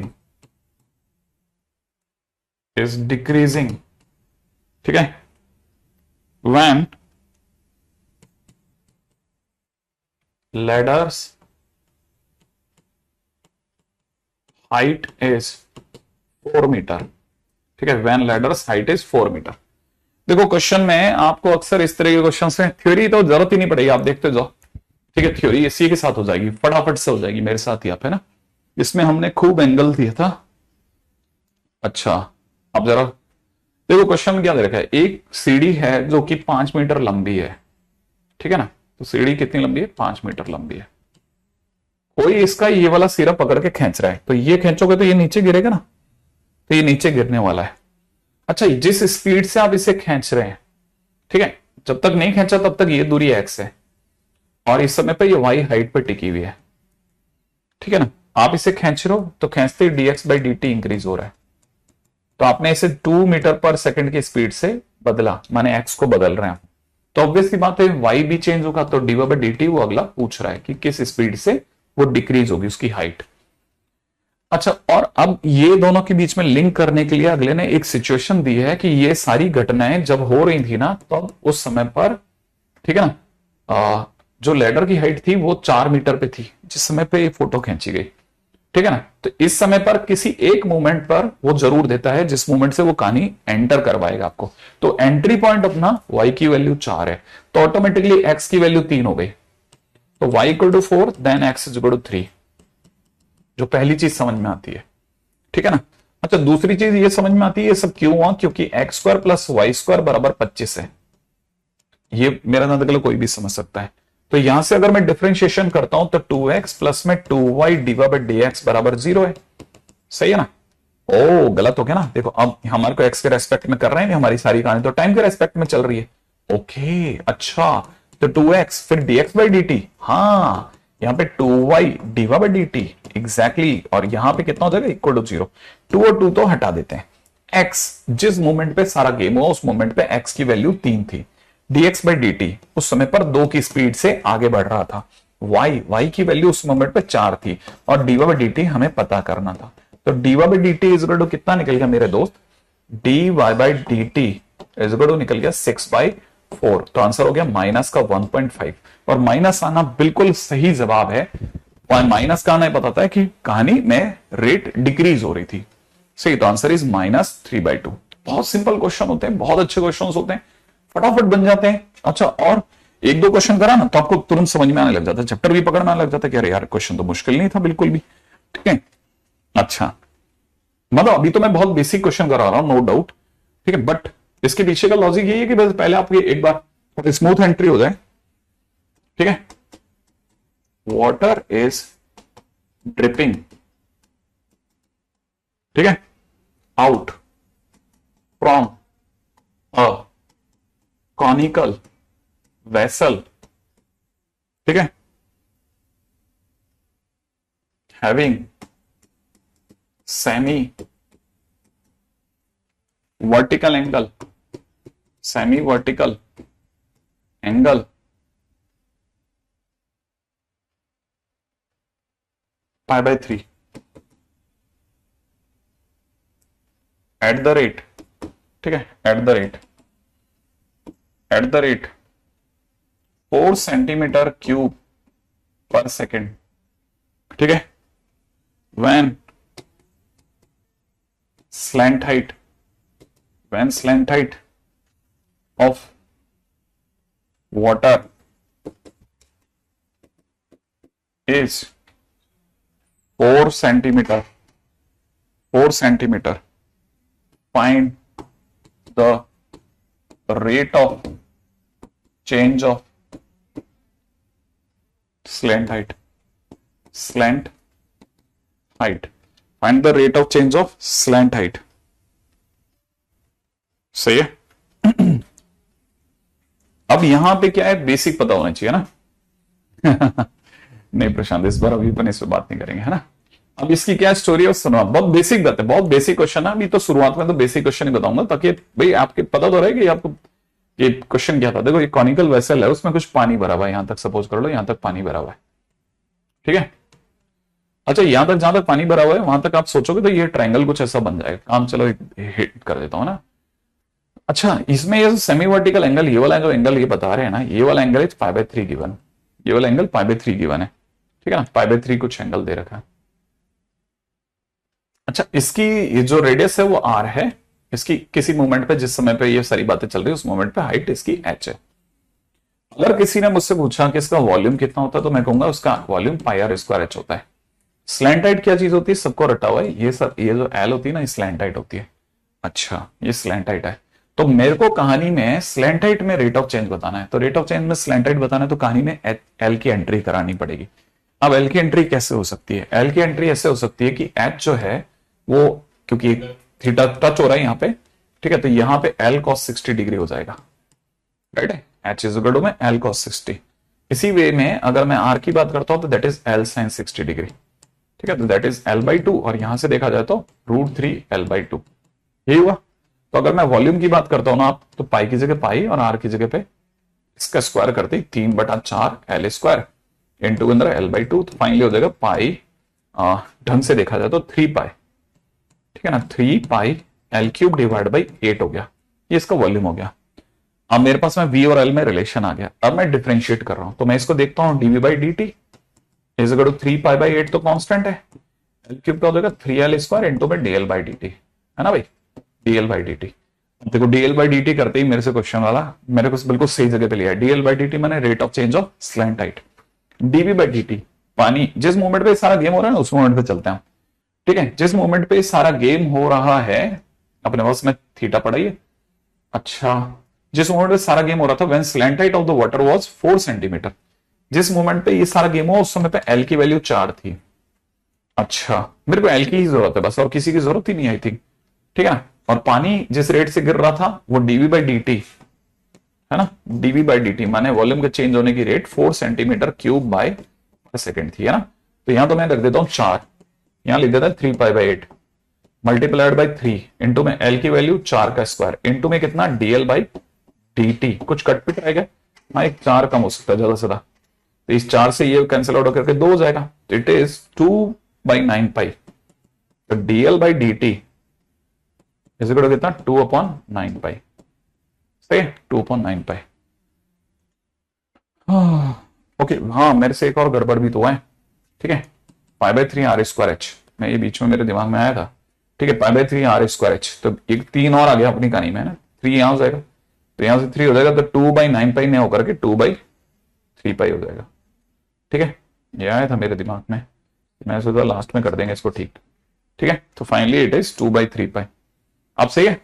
ठीक है, when ladder's height is 4 metre, ठीक है, when ladder's height is 4 metre. देखो क्वेश्चन में आपको अक्सर इस तरह के क्वेश्चन से थ्योरी तो जरूरत ही नहीं पड़ेगी, आप देखते जाओ, ठीक है। थ्योरी इसी के साथ हो जाएगी, फटाफट से हो जाएगी मेरे साथ ही, आप है ना। इसमें हमने खूब एंगल दिया था। अच्छा, अब जरा देखो क्वेश्चन में क्या दे रखा है, एक सीढ़ी है जो कि 5 मीटर लंबी है, ठीक है ना। तो सीढ़ी कितनी लंबी है, 5 मीटर लंबी है। कोई इसका ये वाला सिरा पकड़ के खींच रहा है, तो ये खींचोगे तो ये नीचे गिरेगा ना, तो ये नीचे गिरने वाला है। अच्छा, जिस स्पीड से आप इसे खींच रहे हैं, ठीक है, जब तक नहीं खींचा तब तक ये दूरी x है, और इस समय पे ये y हाइट पे टिकी हुई है, ठीक है ना। आप इसे खींच रहे हो तो खींचते ही dx/dt इंक्रीज हो रहा है, तो आपने इसे 2 मीटर पर सेकंड की स्पीड से बदला, माने x को बदल रहे हैं, तो ऑब्वियसली बात है y भी चेंज होगा, तो dy/dt वो अगला पूछ रहा है कि किस स्पीड से वो डिक्रीज होगी उसकी हाइट। अच्छा, और अब ये दोनों के बीच में लिंक करने के लिए अगले ने एक सिचुएशन दी है कि ये सारी घटनाएं जब हो रही थी ना, तब तो उस समय पर, ठीक है ना, जो लैडर की हाइट थी वो 4 मीटर पे थी जिस समय पे ये फोटो खींची गई, ठीक है ना। तो इस समय पर किसी एक मोमेंट पर वो जरूर देता है जिस मोमेंट से वो कहानी एंटर करवाएगा आपको। तो एंट्री पॉइंट अपना y की वैल्यू 4 है, तो ऑटोमेटिकली x की वैल्यू 3 हो गई, तो y equal to 4 then x equal to 3, जो पहली चीज समझ में आती है, ठीक है ना। अच्छा, दूसरी चीज ये समझ में आती है ये सब क्यों हुआ, क्योंकि x square plus y square बराबर 25 है, ये मेरा नजर कोई भी समझ सकता है। तो यहां से अगर मैं डिफरेंशिएशन करता हूं तो 2x प्लस में 2y डिवाइड बाय dx बराबर 0 है, सही है ना। ओ गलत हो गया ना, देखो अब हमारे को x के रेस्पेक्ट में कर रहे हैं, हमारी सारी कहानी तो टाइम के रेस्पेक्ट में चल रही है। ओके, अच्छा, तो 2x फिर dx बाई dt, हाँ, यहाँ पे 2y divide by dt exactly, और यहां पे कितना हो जाएगा, इक्वल टू 0। 2 और 2 तो हटा देते हैं, x जिस मोमेंट पे सारा गेम हुआ उस मोमेंट पे x की वैल्यू 3 थी, dx बाई dt उस समय पर 2 की स्पीड से आगे बढ़ रहा था, y की वैल्यू उस मोमेंट पे 4 थी, और dy बाई dt हमें पता करना था। तो dy by dt is equal to कितना निकल गया मेरे दोस्त, dy by dt is equal to निकल गया 6/4, तो आंसर हो गया माइनस का 1.5, और माइनस आना बिल्कुल सही जवाब है। और माइनस का आना पता था कि कहानी में रेट डिक्रीज हो रही थी, सही, तो आंसर इज -3/2। बहुत सिंपल क्वेश्चन होते हैं, बहुत अच्छे क्वेश्चन होते हैं, फटाफट बन जाते हैं। अच्छा, और एक दो क्वेश्चन करा ना तो आपको तुरंत समझ में आने लग जाता है, चैप्टर भी पकड़ में आने लग जाता है कि अरे यार क्वेश्चन तो मुश्किल नहीं था बिल्कुल भी, ठीक है। अच्छा, मतलब अभी तो मैं बहुत बेसिक क्वेश्चन करा रहा हूं, नो डाउट, ठीक है, बट इसके पीछे का लॉजिक यही है कि बस पहले आपकी एक बार स्मूथ एंट्री हो जाए, ठीक है। वाटर इज ड्रिपिंग, ठीक है, out from a conical vessel, ठीक है, having semi vertical angle, semi vertical angle π/3 at the rate, ठीक है, at the rate 4 centimetre cube per second, ठीक है, when slant height of water is 4 centimeter, find the rate of change of slant height, find the rate of change of slant height. सही है। अब यहां पे क्या है, बेसिक पता होना चाहिए ना। नहीं प्रशांत, इस बार अभी अपन इस पर बात नहीं करेंगे, है ना। अब इसकी क्या स्टोरी है सुनो, बहुत बेसिक बात है, बहुत बेसिक क्वेश्चन है। अभी तो शुरुआत में तो बेसिक क्वेश्चन ही बताऊंगा, ताकि भाई आपके पता तो रहे कि आपको ये क्वेश्चन क्या था। देखो ये कॉनिकल वेसल है, उसमें कुछ पानी भरा हुआ है, यहां तक सपोज कर लो, यहां तक पानी भरा हुआ है, ठीक है। अच्छा, यहां तक जहां तक पानी भरा हुआ है वहां तक आप सोचोगे तो ये ट्रायंगल कुछ ऐसा बन जाएगा। काम चलो हिट कर देता हूं ना। अच्छा, इसमें ये सेमी वर्टिकल एंगल, ये वाला जो एंगल ये बता रहे हैं ना, ये वाला एंगल इज π/3 गिवन, ये वाला एंगल π/3 गिवन है, ठीक है ना। π/3 कुछ एंगल दे रखा है। अच्छा, इसकी ये जो रेडियस है वो r है, इसकी किसी मोमेंट पे, जिस समय पे ये सारी बातें चल रही है उस मोमेंट पे हाइट इसकी h है। अगर किसी ने मुझसे पूछा कि इसका वॉल्यूम कितना होता है, तो मैं कहूंगा उसका वॉल्यूम πr² होता है। स्लैंट हाइट क्या चीज होती है, सबको रटा हुआ है, ये सब, ये जो एल होती है ना, ये स्लैंट हाइट होती है। अच्छा, ये स्लैंट हाइट है, तो मेरे को कहानी में स्लैंट हाइट में रेट ऑफ चेंज बताना है, तो रेट ऑफ चेंज में स्लैंट हाइट बताना है, तो कहानी में एल की एंट्री करानी पड़ेगी। अब एल की एंट्री कैसे हो सकती है, एल की एंट्री ऐसे हो सकती है कि एच जो है वो, क्योंकि थीटा टच हो रहा है यहाँ पे, ठीक है, तो यहाँ पे एल cos 60 डिग्री हो जाएगा, राइट है, एच इज इक्वल टू में एल cos 60। इसी वे में अगर मैं आर की बात करता हूं तो that is L sin 60 degree, ठीक है, तो दैट इज L/2, और यहां से देखा जाए तो √3 L/2, यही हुआ। तो अगर मैं वॉल्यूम की बात करता हूं ना आप, तो पाई की जगह पाई और आर की जगह पे इसका स्क्वायर करते 3/4 L² इंटू के अंदर L/2, तो फाइनली हो जाएगा पाई, ढंग से देखा जाए तो 3 पाई, ठीक है ना, 3 पाई L³ डिवाइड बाई 8 हो गया, ये इसका वॉल्यूम हो गया। अब मेरे पास में V और L में रिलेशन आ गया। अब मैं डिफरेंशिएट कर रहा हूं, तो मैं इसको देखता हूं dV/dt इज इक्वल टू 3 π/8, तो कांस्टेंट है, L³ का हो जाएगा 3L² इंटू में dL/dt, है ना भाई, dL/dt। देखो dL/dt करते ही मेरे से क्वेश्चन वाला मेरे को बिल्कुल सही जगह पे लिया है। dL/dt माने rate of change of slant height, dV/dt पानी, जिस मोमेंट पे सारा गेम हो रहा है ना उस मोमेंट पे चलते हैं, ठीक है, जिस मोमेंट पे सारा गेम हो रहा है, अपने पास में थीटा पढ़ाइए। अच्छा, जिस मोमेंट पे सारा गेम हो रहा था, when slant height of the water was 4 centimetre, जिस मोमेंट पे ये सारा गेम हो उस समय पे एल की वैल्यू 4 थी। अच्छा, मेरे को एल की ही जरूरत है बस, और किसी की जरूरत ही नहीं आई थी, ठीक है ना। और पानी जिस रेट से गिर रहा था वो dV/dt है ना, dV/dt माने वॉल्यूम के चेंज होने की rate 4 centimetre cube by second थी, है ना। तो यहां तो मैं रख देता हूं 4, यहां लिख देता है 3 π/8 मल्टीप्लाइड बाई 3 इंटू में एल की वैल्यू 4 का स्क्वायर इंटू में कितना dL/dt, कुछ कट पिट रहेगा, हाँ एक 4 कम हो सकता है ज्यादा से ज्यादा, तो इस 4 से ये कैंसिल आउट करके 2 हो जाएगा, तो इट इज 2/9 पाई, तो dL/dt इज इक्वल टू कितना 2/9 पाई, सही है, 2/9 पाई। ओके, हाँ मेरे से एक और गड़बड़ भी तो है, ठीक है, π/3 r²h, मैं ये बीच में मेरे दिमाग में आया था, ठीक है, π/3 r²h, तो एक 3 और आ गया अपनी कहानी में, है ना, 3 यहां हो जाएगा, तो यहां से 3 हो जाएगा, तो 2/9 पाई नहीं होकर के 2/3 पाई हो जाएगा, ठीक है, ये आया था मेरे दिमाग में, मैं सोचा लास्ट में कर देंगे इसको, ठीक, ठीक है, तो फाइनली इट इज 2/3 पाई। अब सही है,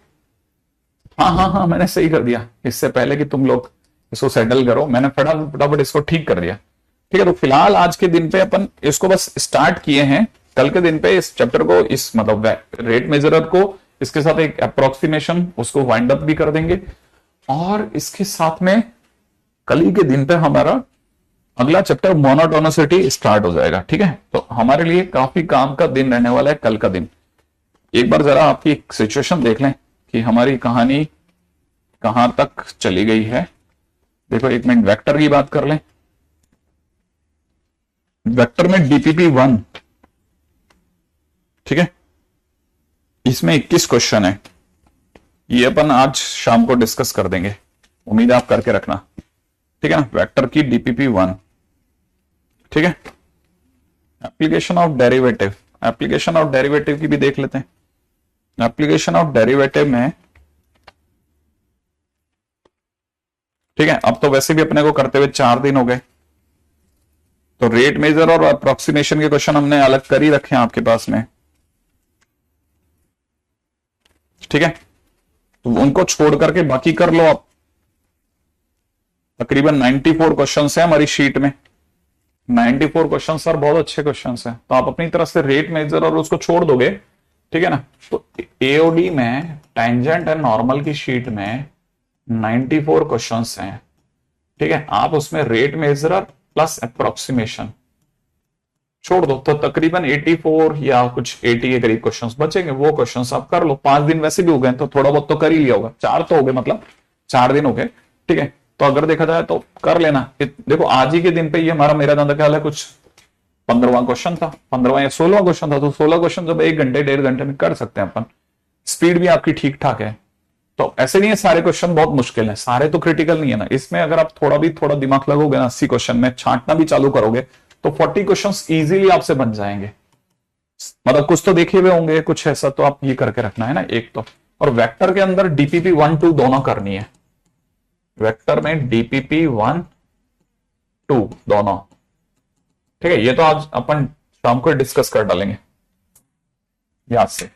हाँ मैंने सही कर दिया, इससे पहले कि तुम लोग इसको सेटल करो मैंने फटाफट इसको ठीक कर दिया, ठीक है। तो फिलहाल आज के दिन पे अपन इसको बस स्टार्ट किए हैं, कल के दिन पे इस चैप्टर को, इस मतलब रेट मेजरर को, इसके साथ एक अप्रोक्सीमेशन उसको वाइंड अप भी कर देंगे, और इसके साथ में कल ही के दिन पे हमारा अगला चैप्टर मोनोटोनिसिटी स्टार्ट हो जाएगा। ठीक है, तो हमारे लिए काफी काम का दिन रहने वाला है कल का दिन। एक बार जरा आपकी सिचुएशन देख लें कि हमारी कहानी कहां तक चली गई है। देखो, एक मिनट वेक्टर की बात कर लें। वेक्टर में DPP1, ठीक है, इसमें 21 क्वेश्चन है। ये अपन आज शाम को डिस्कस कर देंगे, उम्मीद है आप करके रखना। ठीक है ना, वेक्टर की DPP1। ठीक है, application of derivative, application of derivative की भी देख लेते हैं। एप्लीकेशन ऑफ डेरिवेटिव में, ठीक है, अब तो वैसे भी अपने को करते हुए 4 दिन हो गए, तो रेट मेजर और अप्रोक्सीमेशन के क्वेश्चन हमने अलग कर ही रखे हैं आपके पास में। ठीक है, तो उनको छोड़ करके बाकी कर लो आप। तकरीबन 94 क्वेश्चन है हमारी शीट में। 94 क्वेश्चन सर बहुत अच्छे क्वेश्चन हैं, तो आप अपनी तरफ से रेट मेजर और उसको छोड़ दोगे। ठीक है ना, तो एओडी में टेंजेंट एंड नॉर्मल की शीट में 94 क्वेश्चन हैं। ठीक है, आप उसमें रेट मेजर प्लस अप्रोक्सीमेशन छोड़ दो तो तकरीबन 84 या कुछ 80 के करीब क्वेश्चंस बचेंगे। वो क्वेश्चंस आप कर लो। 5 दिन वैसे भी हो गए तो थोड़ा बहुत तो कर ही लिया होगा। 4 तो हो गए, मतलब 4 दिन हो गए। ठीक है, तो अगर देखा जाए तो कर लेना। देखो, आज ही के दिन पे ये हमारा, मेरा ज्यादा ख्याल है कुछ 15वां क्वेश्चन था, 15वां या 16वां क्वेश्चन था। तो 16 क्वेश्चन जब 1 घंटे 1.5 घंटे में कर सकते हैं अपन। स्पीड भी आपकी ठीक ठाक है, तो ऐसे नहीं है सारे क्वेश्चन बहुत मुश्किल है, सारे तो क्रिटिकल नहीं है ना। इसमें अगर आप थोड़ा दिमाग लगोगे ना, 80 क्वेश्चन में छांटना भी चालू करोगे तो 40 क्वेश्चंस इजीली आपसे बन जाएंगे। मतलब कुछ तो देखे हुए होंगे, कुछ ऐसा तो आप ये करके रखना है ना एक तो। और वेक्टर के अंदर DPP1 2 दोनों करनी है। वेक्टर में DPP1 2 दोनों। ठीक है, ये तो आज अपन शाम को डिस्कस कर डालेंगे याद से।